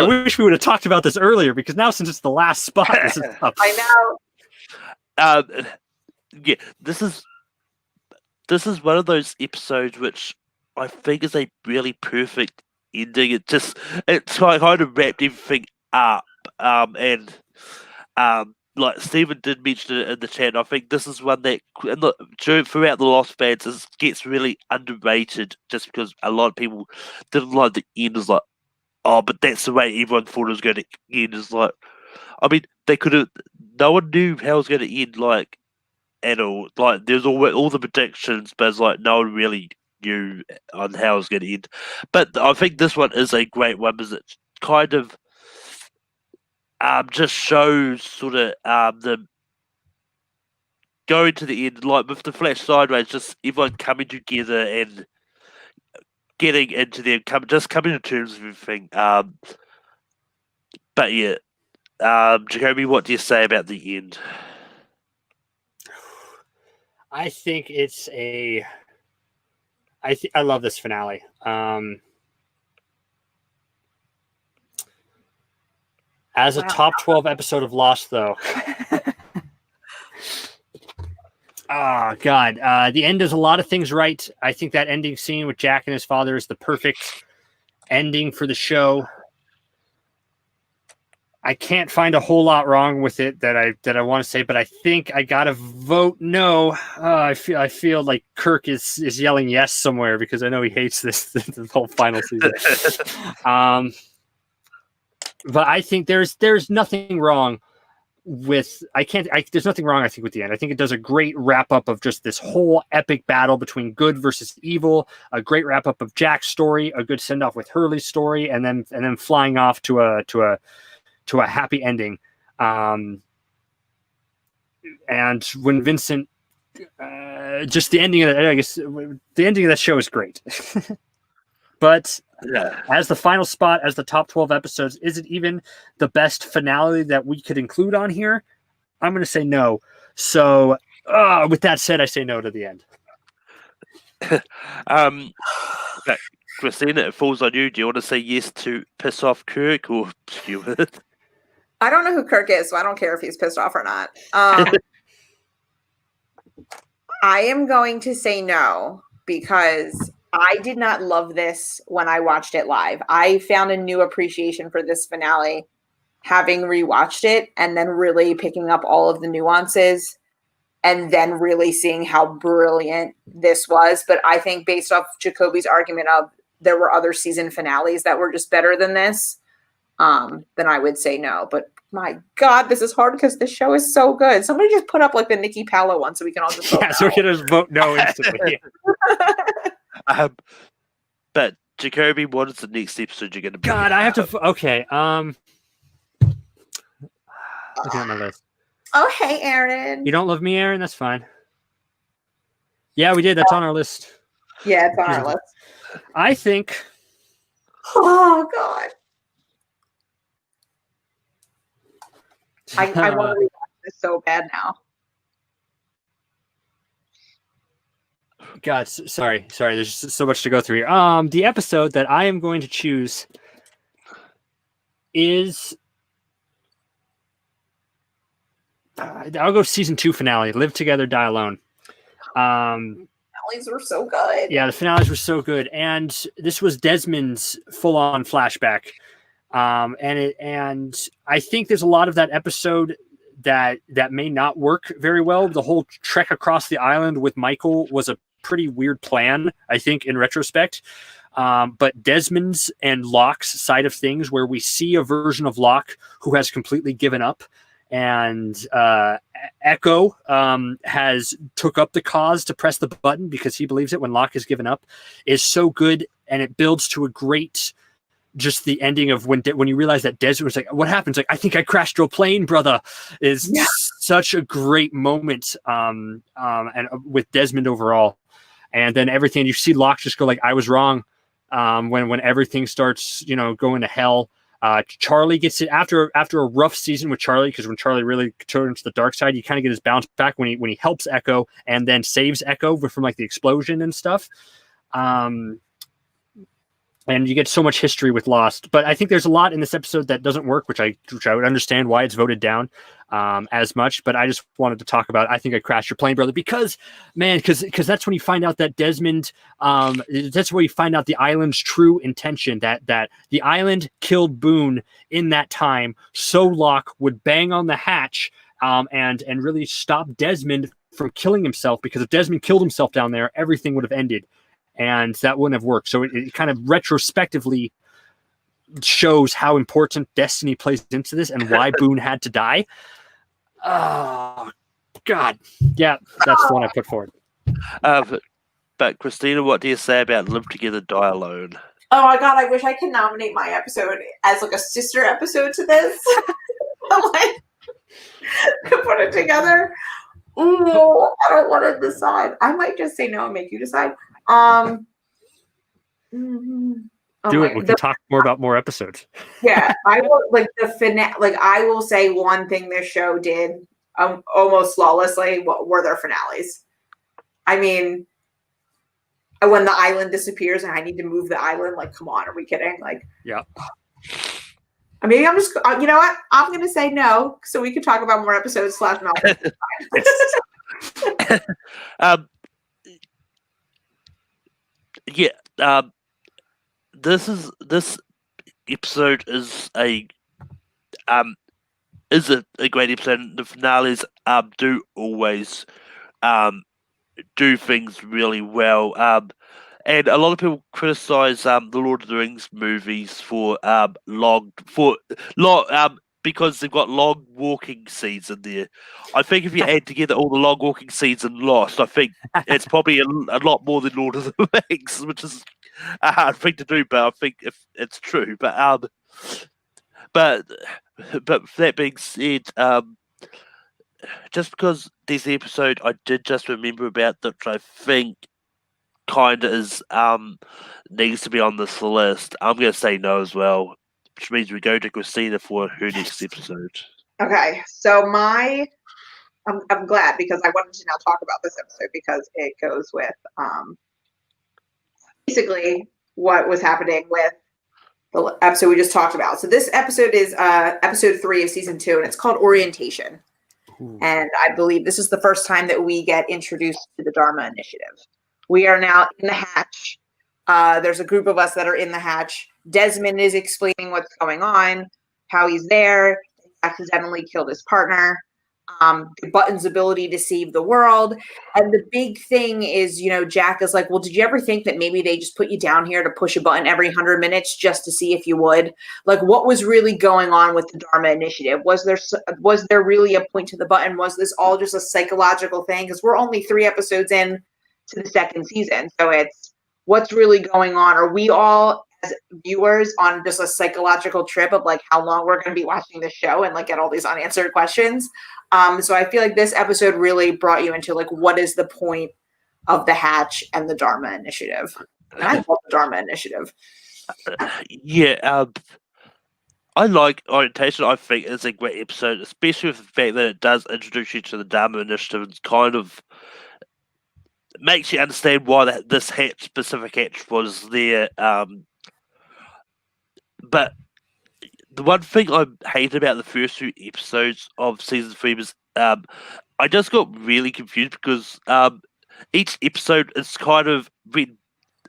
wish we would have talked about this earlier, because now since it's the last spot, this is tough. I know. Yeah, this is one of those episodes which I think is a really perfect ending. It's kind of wrapped everything up, and like Stephen did mention it in the chat. I think this is one that throughout the Lost fans gets really underrated, just because a lot of people didn't like the end. Is like, oh, but that's the way everyone thought it was going to end. Is like, I mean, they could have. No one knew how it was going to end. Like, at all. Like there's all the predictions, but it's like no one really knew on how it was going to end. But I think this one is a great one because it kind of just shows sort of the going to the end, like with the Flash sideways, just everyone coming together and getting into them, just coming to terms with everything. But yeah, Jacoby, what do you say about the end? I think it's I love this finale. As a top 12 episode of Lost, though. Oh, God. The end does a lot of things right. I think that ending scene with Jack and his father is the perfect ending for the show. I can't find a whole lot wrong with it that I want to say, but I think I gotta vote no. I feel like Kirk is yelling yes somewhere because I know he hates this whole final season. But I think there's nothing wrong with there's nothing wrong I think with the end. I think it does a great wrap up of just this whole epic battle between good versus evil, a great wrap up of Jack's story, a good send off with Hurley's story, and then flying off to a happy ending. And when Vincent, just the ending of that, I guess the ending of that show is great. But as the final spot, as the top 12 episodes, is it even the best finale that we could include on here? I'm going to say no. So with that said, I say no to the end. Christina, it falls on you. Do you want to say yes to piss off Kirk or Stuart? I don't know who Kirk is, so I don't care if he's pissed off or not. I am going to say no because I did not love this when I watched it live. I found a new appreciation for this finale having rewatched it and then really picking up all of the nuances and then really seeing how brilliant this was. But I think based off Jacoby's argument of there were other season finales that were just better than this, then I would say no. But my God, this is hard because this show is so good. Somebody just put up like the Nikki Palo one so we can all just vote no. So we can just vote no instantly. But Jacoby, what is the next episode you're going to be? God, I have to. Okay. Looking at my list. Oh, hey, Aaron. You don't love me, Aaron? That's fine. Yeah, we did. That's on our list. Yeah, it's on our list. I think. Oh God. I want to rewatch this so bad now. God, sorry. There's so much to go through here. The episode that I am going to choose is I'll go season 2 finale. Live Together, Die Alone. Finales were so good. Yeah, the finales were so good, and this was Desmond's full-on flashback. And I think there's a lot of that episode that may not work very well. The whole trek across the island with Michael was a pretty weird plan, I think, in retrospect. But Desmond's and Locke's side of things, where we see a version of Locke who has completely given up, and Echo has took up the cause to press the button because he believes it when Locke has given up, is so good, and it builds to a great. Just the ending of when you realize that Desmond was like, "What happens?" Like, I think I crashed your plane, brother. Is such a great moment, and with Desmond overall, and then everything you see Locke just go like, "I was wrong." When everything starts, going to hell. Charlie gets it after a rough season with Charlie, because when Charlie really turns to the dark side, you kind of get his bounce back when he helps Echo and then saves Echo from like the explosion and stuff. And you get so much history with Lost, but I think there's a lot in this episode that doesn't work, which I would understand why it's voted down as much. But I just wanted to talk about. I think I crashed your plane, brother, because that's when you find out that Desmond. That's where you find out the island's true intention. That the island killed Boone in that time, so Locke would bang on the hatch and really stop Desmond from killing himself. Because if Desmond killed himself down there, everything would have ended. And that wouldn't have worked. So it kind of retrospectively shows how important destiny plays into this and why Boone had to die. Oh, God. Yeah, that's the one I put forward. But Christina, what do you say about Live Together, Die Alone? Oh my god, I wish I could nominate my episode as like a sister episode to this. Like, put it together. Ooh, I don't want to decide. I might just say no and make you decide. Oh Do it. We can talk more about more episodes. Yeah, I will like Like I will say one thing this show did almost flawlessly were their finales. I mean, when the island disappears and I need to move the island, like, come on, are we kidding? Like, yeah. I mean, I'm just, you know what? I'm going to say no, so we can talk about more episodes / Malcolm. This episode is a great episode. The finales do always do things really well. And a lot of people criticize the Lord of the Rings movies for because they've got long walking scenes in there. I think if you add together all the long walking scenes in Lost, I think it's probably a lot more than Lord of the Rings, which is a hard thing to do, but I think if it's true. But that being said, just because this episode I did just remember about that, I think kind of is needs to be on this list. I'm going to say no as well, which means we go to Christina for her next episode. Okay, so I'm glad because I wanted to now talk about this episode because it goes with basically what was happening with the episode we just talked about. So this episode is episode 3 of season 2, and it's called Orientation. Ooh. And I believe this is the first time that we get introduced to the Dharma Initiative. We are now in the hatch. There's a group of us that are in the hatch. Desmond is explaining what's going on, how he's there. He accidentally killed his partner. Button's ability to save the world. And the big thing is, you know, Jack is like, well, did you ever think that maybe they just put you down here to push a button every 100 minutes just to see if you would? Like, what was really going on with the Dharma Initiative? Was there really a point to the button? Was this all just a psychological thing? Because we're only 3 episodes in to the 2nd season. So it's what's really going on. Are we all as viewers on just a psychological trip of like how long we're going to be watching this show and like get all these unanswered questions? So I feel like this episode really brought you into like, what is the point of the hatch and the Dharma Initiative? And I love the Dharma Initiative. Yeah, I like Orientation. I think it's a great episode, especially with the fact that it does introduce you to the Dharma Initiative and kind of makes you understand why this specific hatch was there. But the one thing I hated about the first 2 episodes of season 3 was I just got really confused because each episode is kind of been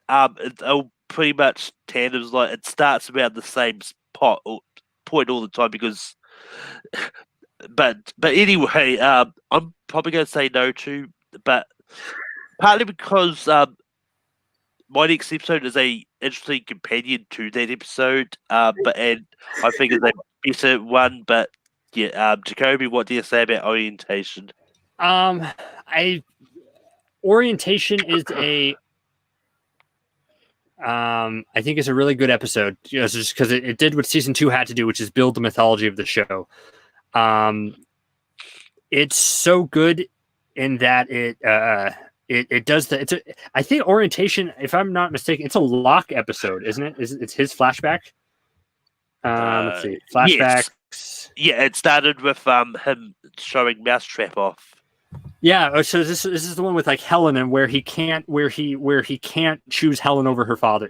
it's pretty much tandems. Like it starts around the same point all the time because. But anyway, I'm probably going to say no to, but partly because my next episode is a interesting companion to that episode, and I think it's a better one. But yeah, Jacoby, what do you say about Orientation? Orientation is I think it's a really good episode, you know, just because it did what season 2 had to do, which is build the mythology of the show. It's so good in that it does I think Orientation, if I'm not mistaken, it's a Locke episode, isn't it? It's his flashback. Let's see, flashbacks. Yes. Yeah, it started with him showing Mousetrap off. Yeah, so this is the one with like Helen and where he can't choose Helen over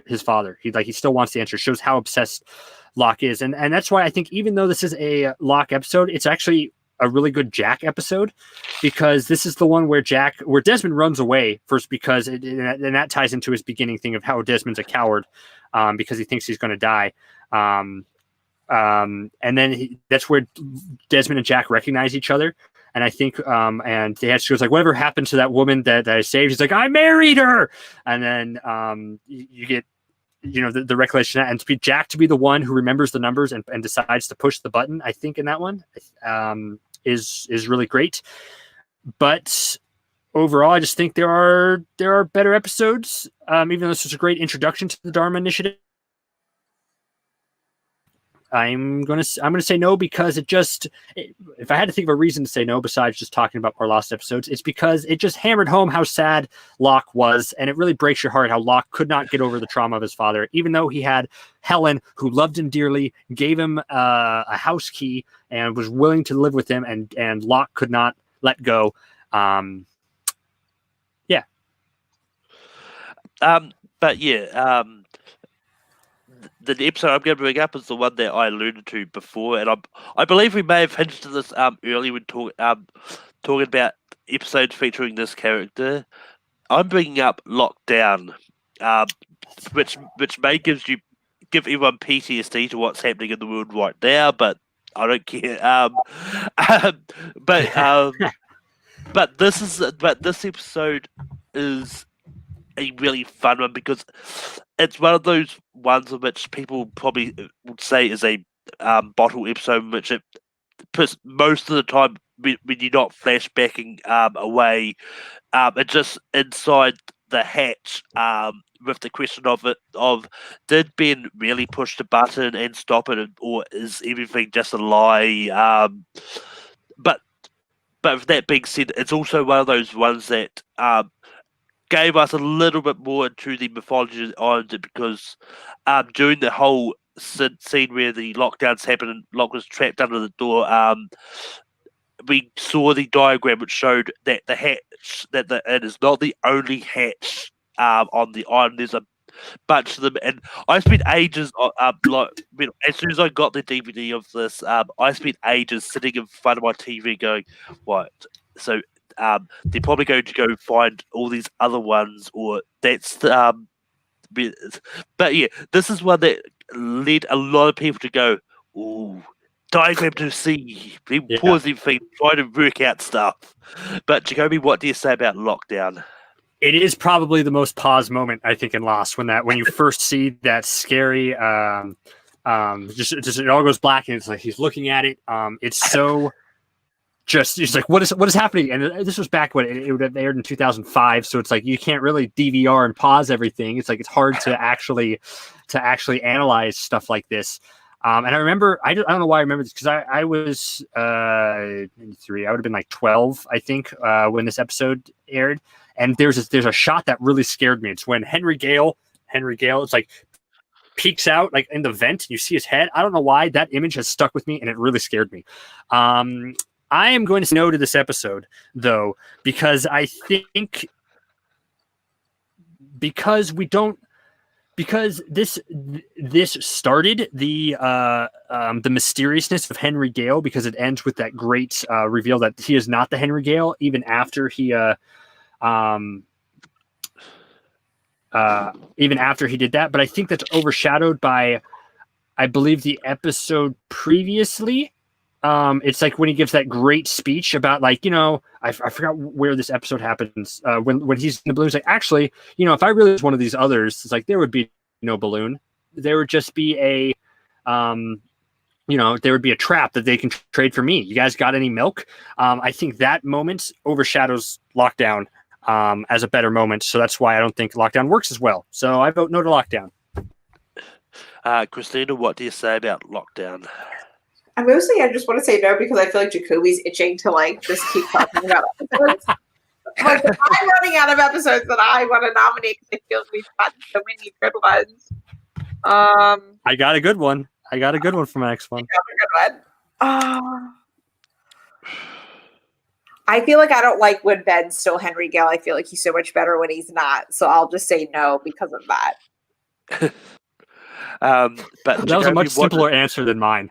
his father. He still wants the answer. Shows how obsessed Locke is, and that's why I think even though this is a Locke episode, it's actually a really good Jack episode because this is the one where Desmond runs away first because and that ties into his beginning thing of how Desmond's a coward because he thinks he's going to die. And then that's where Desmond and Jack recognize each other. And I think, and she was like, whatever happened to that woman that I saved? He's like, I married her. And then you get, you know, the recollection and to be Jack to be the one who remembers the numbers and decides to push the button. I think in that one is really great. but overall, I just think there are better episodes. Even though this was a great introduction to the Dharma Initiative, I'm gonna say no because if I had to think of a reason to say no besides just talking about more lost episodes, it's because it just hammered home how sad Locke was, and it really breaks your heart how Locke could not get over the trauma of his father, even though he had Helen, who loved him dearly, gave him a house key, and was willing to live with him, and Locke could not let go. But yeah, the episode I'm going to bring up is the one that I alluded to before, and I believe we may have hinted to this earlier when talking about episodes featuring this character. I'm bringing up Lockdown, which may give everyone PTSD to what's happening in the world right now, but I don't care. But this episode is a really fun one because it's one of those ones in which people probably would say is a bottle episode, in which it most of the time when you're not flashbacking away, it's just inside the hatch with the question of did Ben really push the button and stop it, or is everything just a lie? But with that being said, it's also one of those ones that gave us a little bit more into the mythology on it because during the whole scene where the lockdowns happened and Locke was trapped under the door, we saw the diagram which showed that the hatch, it is not the only hatch on the island. There's a bunch of them, and I spent ages as soon as I got the DVD of this, I spent ages sitting in front of my TV going, what? So they're probably going to go find all these other ones, or that's but yeah, this is one that led a lot of people to go, ooh, diagram to see, people pause everything, try to work out stuff. But Jacoby, what do you say about Lockdown? It is probably the most pause moment I think in Lost when you first see that scary just it all goes black and it's like he's looking at it. It's so it's like what is happening? And this was back when it would have aired in 2005, so it's like you can't really DVR and pause everything. It's like it's hard to actually analyze stuff like this. And I remember, I don't know why I remember this because I was 3. I would have been like 12, I think, when this episode aired. And there's a shot that really scared me. It's when Henry Gale, it's like peeks out like in the vent. And you see his head. I don't know why that image has stuck with me, and it really scared me. I am going to say no to this episode, though, because I think because this started the mysteriousness of Henry Gale, because it ends with that great reveal that he is not the Henry Gale even after he did that. But I think that's overshadowed by, I believe, the episode previously. It's like when he gives that great speech about, like, I forgot where this episode happens. When he's in the balloon, he's like, actually, if I really was one of these others, it's like there would be no balloon. There would just be there would be a trap that they can trade for me. You guys got any milk? I think that moment overshadows Lockdown as a better moment. So that's why I don't think Lockdown works as well. So I vote no to Lockdown. Christina, what do you say about Lockdown? I just want to say no because I feel like Jacoby's itching to just keep talking about episodes. I'm running out of episodes that I want to nominate because I feel like we've gotten so many good ones. I got a good one. For my next one. I feel like I don't like when Ben's still Henry Gale. I feel like he's so much better when he's not. So I'll just say no because of that. But that was a much simpler answer than mine.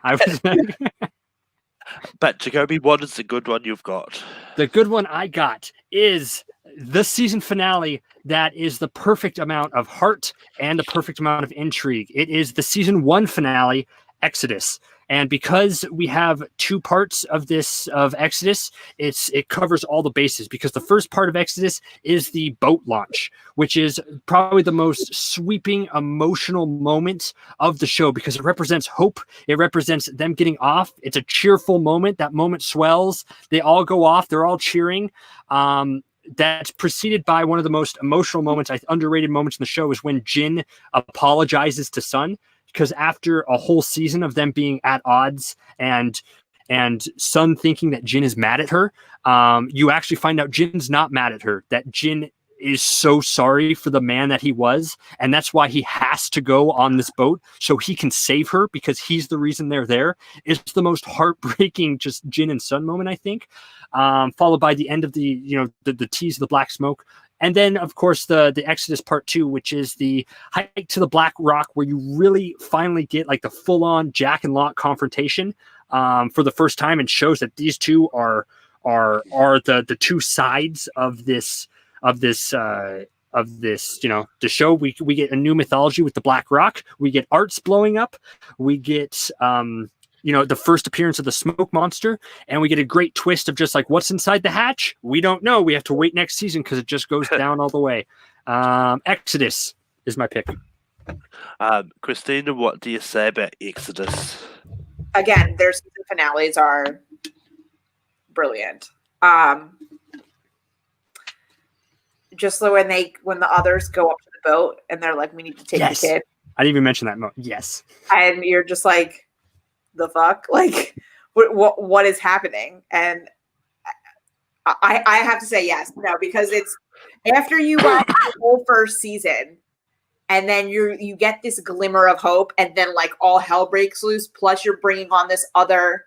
But Jacoby, what is the good one you've got? The good one I got is the season finale that is the perfect amount of heart and the perfect amount of intrigue. It is the season 1 finale, Exodus. And because we have 2 parts of this of Exodus, it covers all the bases, because the first part of Exodus is the boat launch, which is probably the most sweeping emotional moment of the show, because it represents hope. It represents them getting off. It's a cheerful moment. That moment swells. They all go off. They're all cheering. That's preceded by one of the most emotional moments, underrated moments in the show, is when Jin apologizes to Sun, because after a whole season of them being at odds and Sun thinking that Jin is mad at her, you actually find out Jin's not mad at her, that Jin is so sorry for the man that he was, and that's why he has to go on this boat so he can save her, because he's the reason they're there. It's the most heartbreaking just Jin and Sun moment, I think, followed by the end of the tease of the black smoke. And then, of course, the Exodus Part 2, which is the hike to the Black Rock, where you really finally get like the full-on Jack and Locke confrontation for the first time, and shows that these two are the 2 sides of this the show. We get a new mythology with the Black Rock. We get arts blowing up. We get the first appearance of the smoke monster, and we get a great twist of just like, what's inside the hatch? We don't know. We have to wait next season because it just goes down all the way. Exodus is my pick. Christina, what do you say about Exodus? Again, their season finales are brilliant. Just so when the others go up to the boat and they're like, we need to take the kid. I didn't even mention that. Yes. And you're just like, the fuck? Like, what is happening? And I have to say yes. No, because it's after you watch the whole first season and then you get this glimmer of hope, and then like all hell breaks loose, plus you're bringing on this other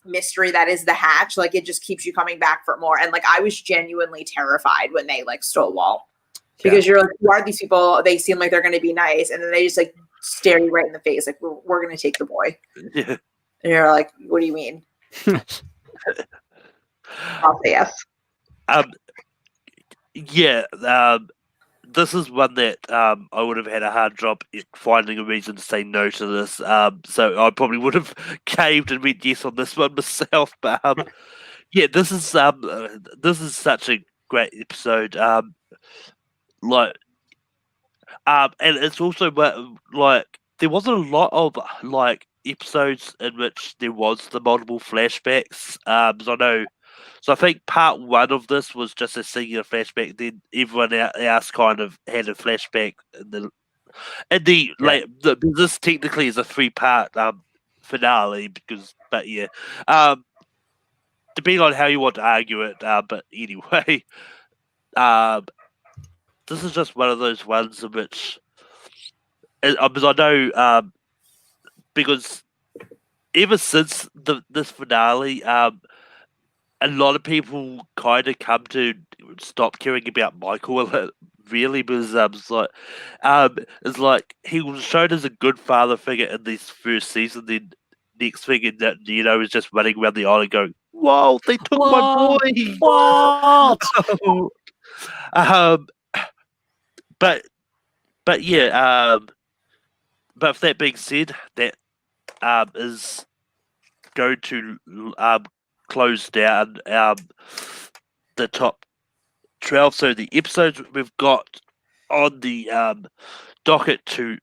mystery that is the hatch. Like, it just keeps you coming back for more. And like, I was genuinely terrified when they like stole Walt, because you're like, who are these people? They seem like they're going to be nice, and then they just like stare you right in the face, like, we're going to take the boy. Yeah. And you're like, what do you mean? I'll say yes. This is one that I would have had a hard job finding a reason to say no to this. So I probably would have caved and went yes on this one myself. But this is such a great episode. And it's also like there wasn't a lot of like episodes in which there was the multiple flashbacks. So I think part 1 of this was just a singular flashback. Then everyone else kind of had a flashback this technically is a 3-part finale depending on how you want to argue it. But anyway, this is just one of those ones in which, because I know, because ever since this finale, a lot of people kind of come to stop caring about Michael really, because it's like he was shown as a good father figure in this first season. Then next thing that is just running around the island going, "Whoa, they took my boy!" Walt! But yeah, but with that being said, that is going to close down the top 12. So the episodes we've got on the docket to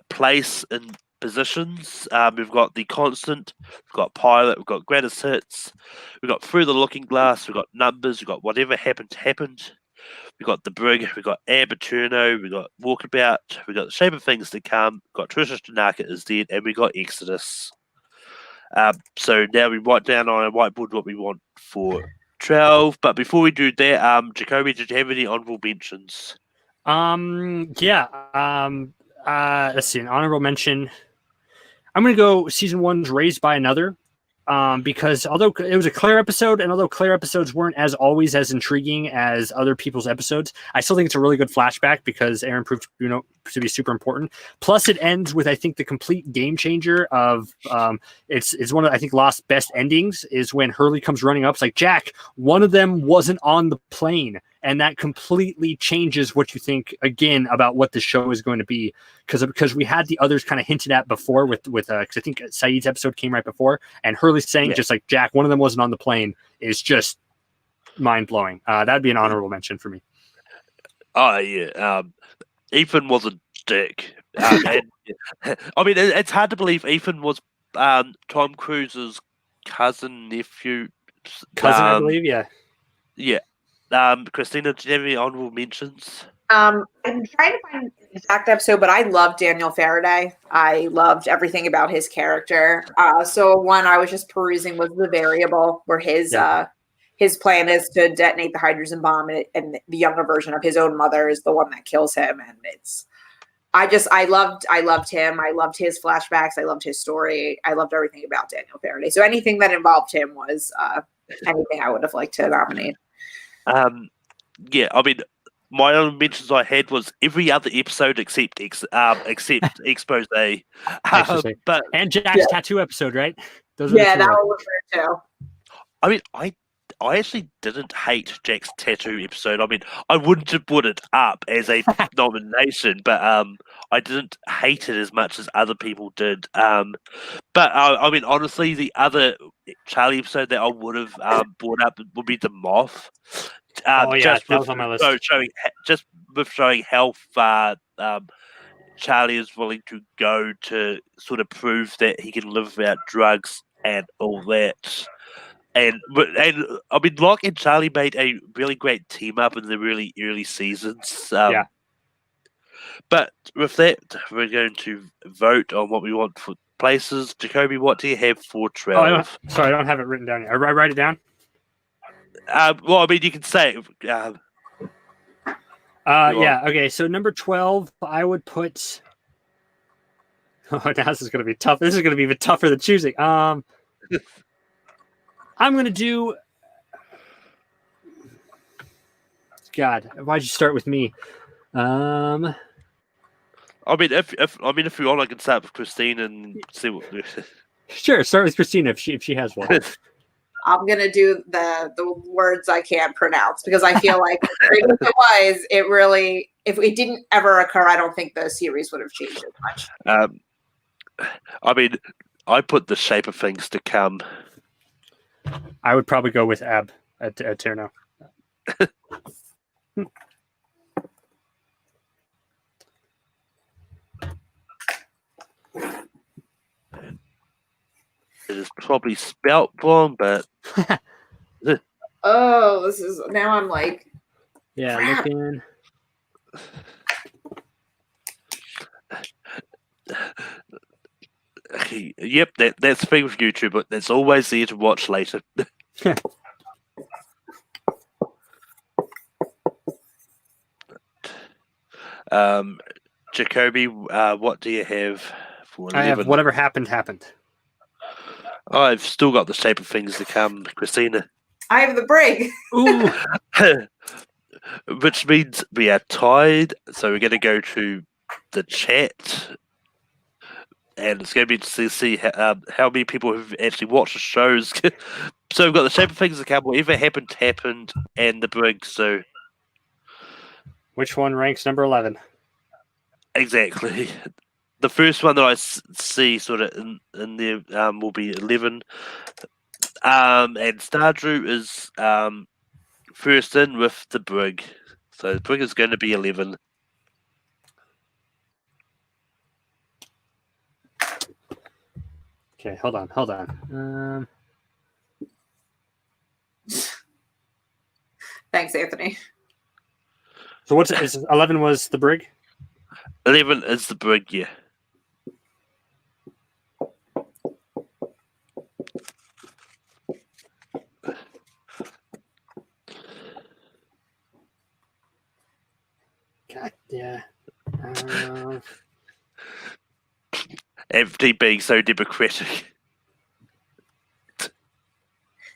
place in positions, we've got The Constant, we've got Pilot, we've got Greatest Hits, we've got Through the Looking Glass, we've got Numbers, we've got Whatever Happened, we've got The Brig, we've got Amber Turno, we've got Walkabout, we've got The Shape of Things to Come, we've got Trisha Tanaka Is Dead, and we've got Exodus. So now we write down on a whiteboard what we want for 12. But before we do that, Jacoby, did you have any honorable mentions? Let's see, an honorable mention. I'm going to go season 1's Raised by Another. Because although it was a Claire episode, and although Claire episodes weren't always as intriguing as other people's episodes, I still think it's a really good flashback because Aaron proved to be super important. Plus, it ends with, I think, the complete game changer of it's one of, I think, Lost's best endings is when Hurley comes running up. It's like, Jack, one of them wasn't on the plane. and that completely changes what you think again about what the show is going to be. Because we had the others kind of hinted at before with because I think Saeed's episode came right before, and Hurley saying just like Jack, one of them wasn't on the plane is just mind blowing. That'd be an honorable mention for me. Oh yeah, Ethan was a dick. And, I mean, it's hard to believe Ethan was Tom Cruise's nephew. Cousin, I believe, yeah. Yeah. Christina, do you have any honorable mentions? I'm trying to find the exact episode, but I loved Daniel Faraday. I loved everything about his character. So one I was just perusing was The Variable, where his plan is to detonate the hydrogen bomb, and the younger version of his own mother is the one that kills him. And I loved him. I loved his flashbacks. I loved his story. I loved everything about Daniel Faraday. So anything that involved him was anything I would have liked to nominate. Yeah, I mean, my own mentions I had was every other episode except Expose. But and Jack's tattoo episode, right? Those that one was there too. I mean, I actually didn't hate Jack's tattoo episode. I mean, I wouldn't have put it up as a nomination, but I didn't hate it as much as other people did. But I mean, honestly, the other Charlie episode that I would have brought up would be The Moth. That was on my list. Showing how far Charlie is willing to go to sort of prove that he can live without drugs and all that. And I mean, Locke and Charlie made a really great team up in the really early seasons. But with that, we're going to vote on what we want for places. Jacoby, what do you have for 12? I don't have it written down yet. I write it down? Well, I mean, you can say it. Okay, so number 12, I would put... Oh, now this is going to be tough. This is going to be even tougher than choosing. I'm going to do... God, why'd you start with me? I mean, if you want, I can start with Christine and see what. Sure, start with Christina if she has one. I'm gonna do the words I can't pronounce because I feel like it really, if it didn't ever occur, I don't think the series would have changed as much. I mean, I put The Shape of Things to Come. I would probably go with Ab at Terno. It is probably spelt wrong, but oh, this is now I'm like, crap. Looking. Okay, yep, that's the thing with YouTube, but that's always there to watch later. Jacoby, what do you have for 11? I have Whatever Happened. I've still got The Shape of Things to Come, Christina. I have The Brig. Ooh. Which means we are tied, so we're going to go to the chat. And it's going to be interesting to see how many people have actually watched the shows. So we've got The Shape of Things to Come, Whatever Happened, and The Brig. So, which one ranks number 11? Exactly. The first one that I see sort of in there will be 11. And Stardrew is first in with The Brig. So The Brig is going to be 11. Okay, hold on. Thanks, Anthony. So 11 was The Brig? 11 is The Brig, yeah. God, yeah. Everything being so democratic.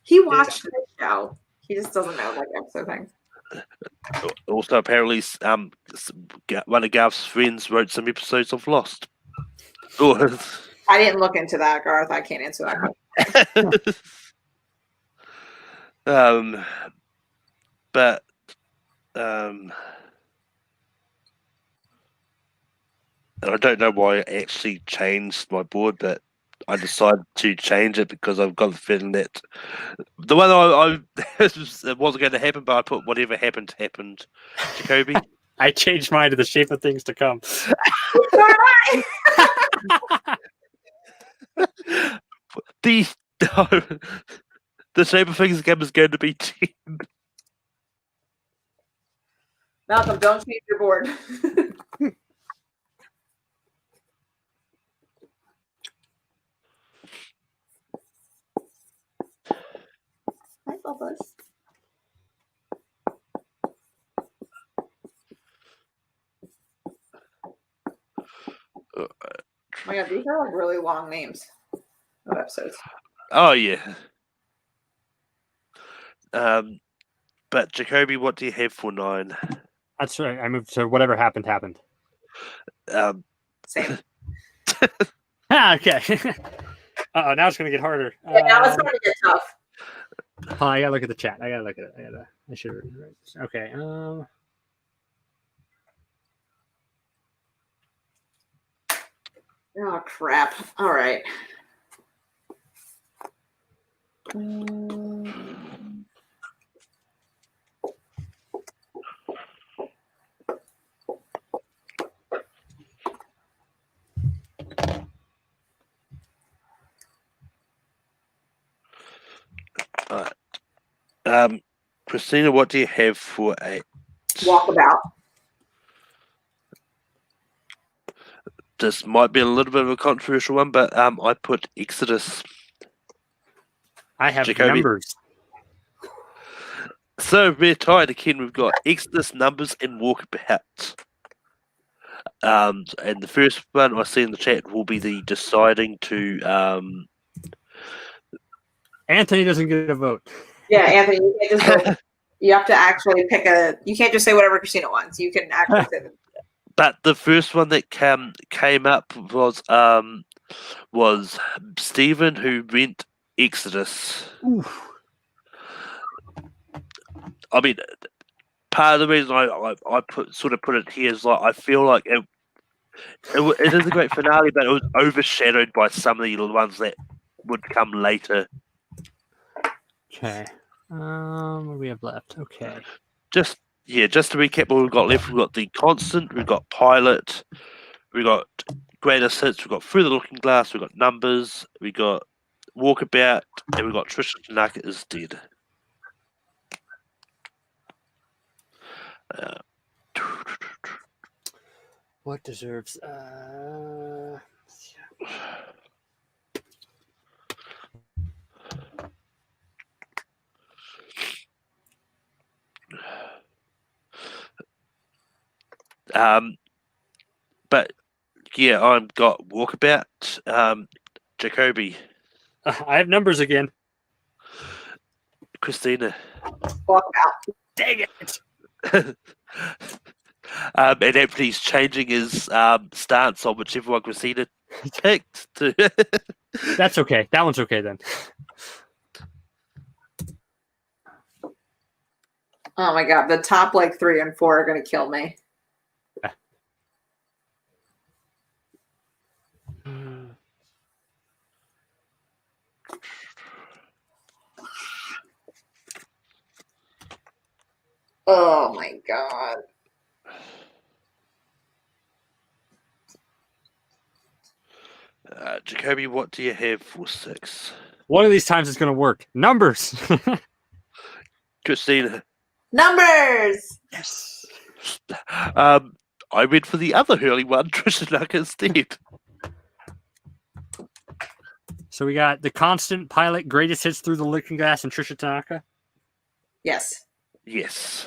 He watched the show. He just doesn't know like episode things. Also, apparently, one of Garth's friends wrote some episodes of Lost. I didn't look into that, Garth. I can't answer that question. But And I don't know why I actually changed my board, but I decided to change it because I've got the feeling that the one it wasn't going to happen, but I put whatever happened happened. Jacoby. I changed mine to the shape of things to come. the the shape of things to come is going to be 10. Malcolm, don't change your board. Hi, Bubba's. Oh my god, these are like really long names of episodes. Oh yeah. But Jacoby, what do you have for 9? That's right. I moved to whatever happened. Same. Okay. Uh-oh, now it's going to get harder. Yeah, now it's going to get tough. Oh, I gotta look at the chat. I should have written it. Okay. Oh crap! All right. Christina, what do you have for 8? Walkabout. This might be a little bit of a controversial one, but I put Exodus. I have Jacoby. numbers. So we're tied again. We've got Exodus, Numbers, and Walkabout. And the first one I see in the chat will be the deciding to. Anthony doesn't get a vote. Yeah, Anthony, you can't just vote. You have to actually pick a. You can't just say whatever Christina wants. You can actually say. But the first one that came up was Stephen, who went Exodus. Oof. I mean, part of the reason I put it here is like I feel like it is a great finale, but it was overshadowed by some of the ones that would come later. Okay. What do we have left? Okay. Just to recap what we've got left, we've got The Constant, we've got Pilot, we've got Greatest Hits, we've got Through the Looking Glass, we've got Numbers, we've got Walkabout, and we've got Trisha Tanaka is Dead. What deserves? But yeah, I've got Walkabout. Jacoby. I have numbers again. Christina. Walkabout. Dang it! And Anthony's changing his stance on whichever one Christina picked. That's okay. That one's okay then. Oh my god, the top like 3 and 4 are gonna kill me. Oh my god. Jacoby, what do you have for 6? One of these times it's going to work. Numbers. Christina. Numbers. Yes. I went for the other Hurley one, Trisha Tanaka instead. So we got The Constant, Pilot, Greatest Hits, Through the Looking Glass, and Trisha Tanaka. Yes. Yes.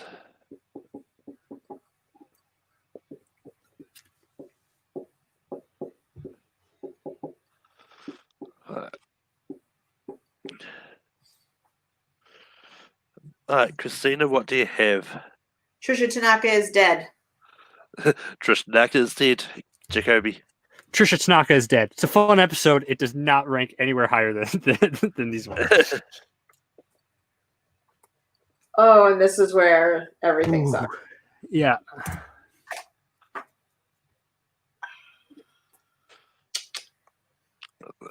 All right, Christina, what do you have? Trisha Tanaka is dead. Trisha Tanaka is dead. Jacoby. Trisha Tanaka is dead. It's a fun episode. It does not rank anywhere higher than these ones. Oh, and this is where everything Ooh. sucks. Yeah.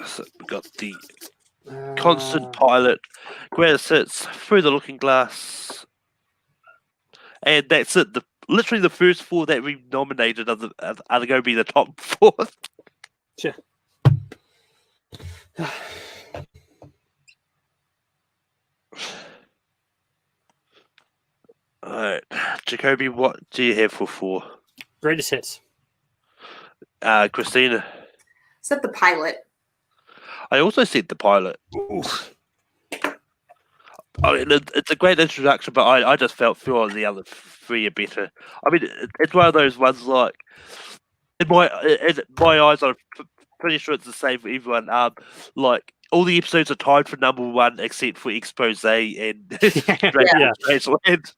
So we got the constant pilot, greatest hits, through the looking glass, and that's it. Literally the first four that we nominated are going to be the top four. Sure. Alright, Jacoby, what do you have for four? Greatest hits. Christina. Except the pilot. I also said the pilot. I mean, it's a great introduction, but I just feel the other three are better. I mean, it's one of those ones like in my eyes, I'm pretty sure it's the same for everyone. Like all the episodes are tied for number one except for Expose and Strangeland.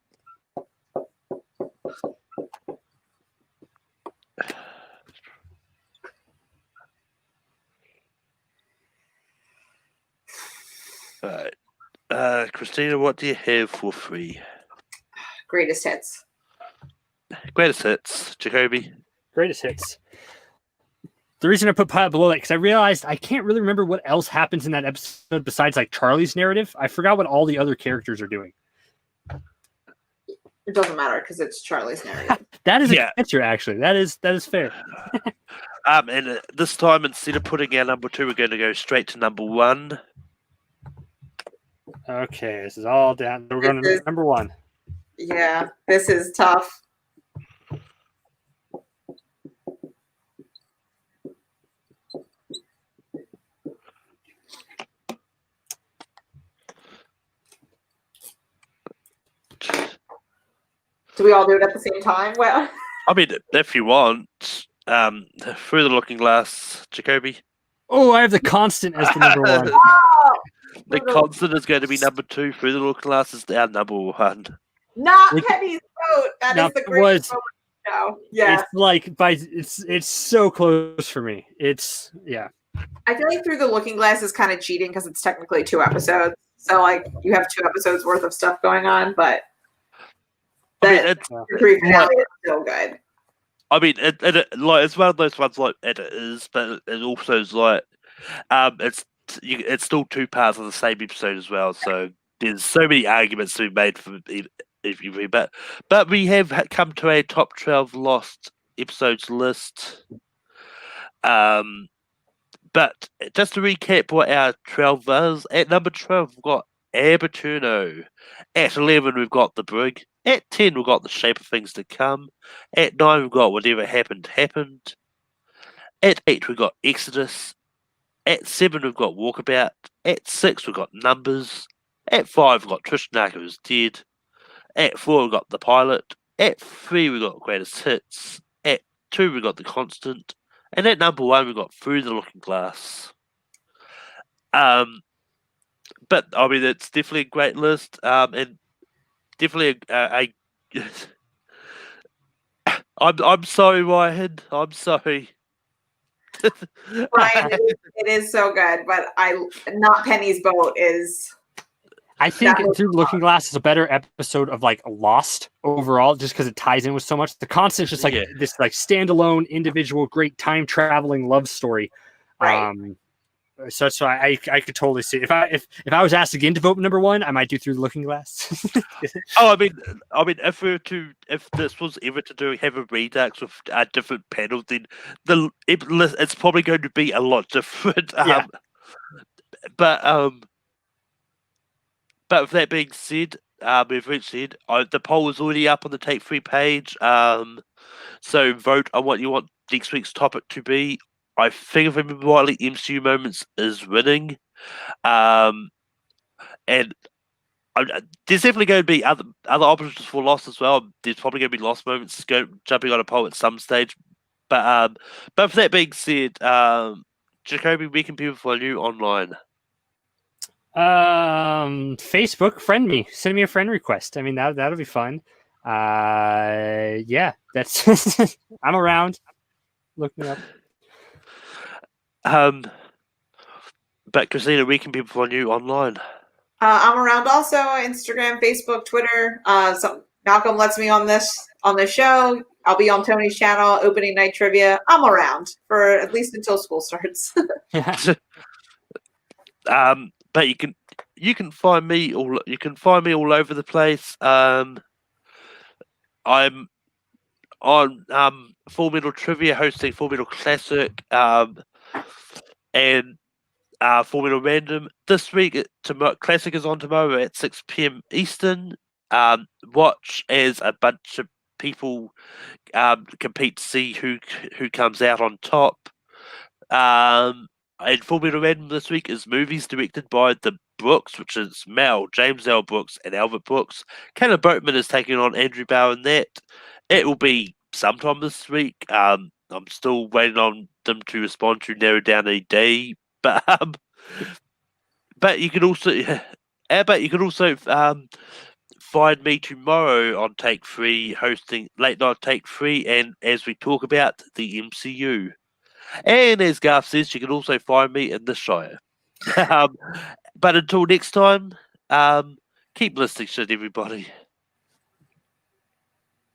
Alright. Christina, what do you have for three? Greatest hits. Greatest hits, Jacoby. Greatest hits. The reason I put pilot below that because I realized I can't really remember what else happens in that episode besides like Charlie's narrative. I forgot what all the other characters are doing. It doesn't matter because it's Charlie's narrative. That is a catcher, actually. That is fair. And this time instead of putting our number two, we're going to go straight to number one. Okay, this is all down. We're going to number one. Yeah, this is tough. Do we all do it at the same time? Well, I mean, if you want, through the looking glass, Jacoby. Oh, I have the constant as the number one. The constant is going to be number two. Through the looking glass is our number one. Not Penny's vote. That is the greatest moment now. Yeah, it's like it's so close for me. It's I feel like Through the Looking Glass is kind of cheating because it's technically 2 episodes. So like you have 2 episodes worth of stuff going on, but the 3 finale is still good. I mean, it's one of those ones like it is, but it also is like it's still 2 parts of the same episode as well. So there's so many arguments to be made for every bit. But we have come to a top 12 lost episodes list. But just to recap what our 12 is, at number 12 we've got Abertuno. At 11 we've got The Brig. At 10 we've got The Shape of Things to Come. At 9 we've got Whatever Happened Happened. At 8 we've got Exodus. At 7 we've got Walkabout. At 6 we've got Numbers. At 5 we've got Trish Narco is Dead. At 4 we've got The Pilot. At 3 we've got Greatest Hits. At 2 we've got The Constant. And at number 1 we've got Through the Looking Glass. But I mean it's definitely a great list. And definitely I'm sorry, Ryan. I'm sorry. Ryan, it is so good, but not Penny's vote is. I think Through the Looking Glass is a better episode of like Lost overall, just because it ties in with so much. The Constant is just like this like standalone, individual, great time traveling love story. Right. So I could totally see if I was asked again to vote number 1, I might do Through the Looking Glass. I mean, if this was ever to have a redux with a different panel, then it's probably going to be a lot different. But with that being said, we've reached the end. The poll is already up on the Take 3 page. So vote on what you want next week's topic to be. I think if I remember rightly, MCU Moments is winning. And there's definitely going to be other options for Lost as well. There's probably going to be Lost Moments jumping on a poll at some stage. But with that being said, Jacoby, where can people follow you online? Facebook, friend me, send me a friend request. I mean that'll be fun. Yeah, that's I'm around. Look me up. But Christina, where can people follow you online? I'm around also Instagram, Facebook, Twitter. So Malcolm lets me on this show. I'll be on Tony's channel, opening night trivia. I'm around for at least until school starts. But you can find me all over the place. I'm on Full Metal Trivia, hosting Full Metal Classic, and Full Metal Random this week. Classic is on tomorrow at 6 p.m. Eastern. Watch as a bunch of people compete to see who comes out on top. And Full Metal Random this week is movies directed by the Brooks, which is James L. Brooks, and Albert Brooks. Caleb Boatman is taking on Andrew Bauer in that. It will be sometime this week. I'm still waiting on them to respond to narrow down a day, but you can also find me tomorrow on Take 3, hosting Late Night Take 3, and as we talk about the MCU. And as Garth says, you can also find me in the Shire. But until next time, keep listening, shit, everybody.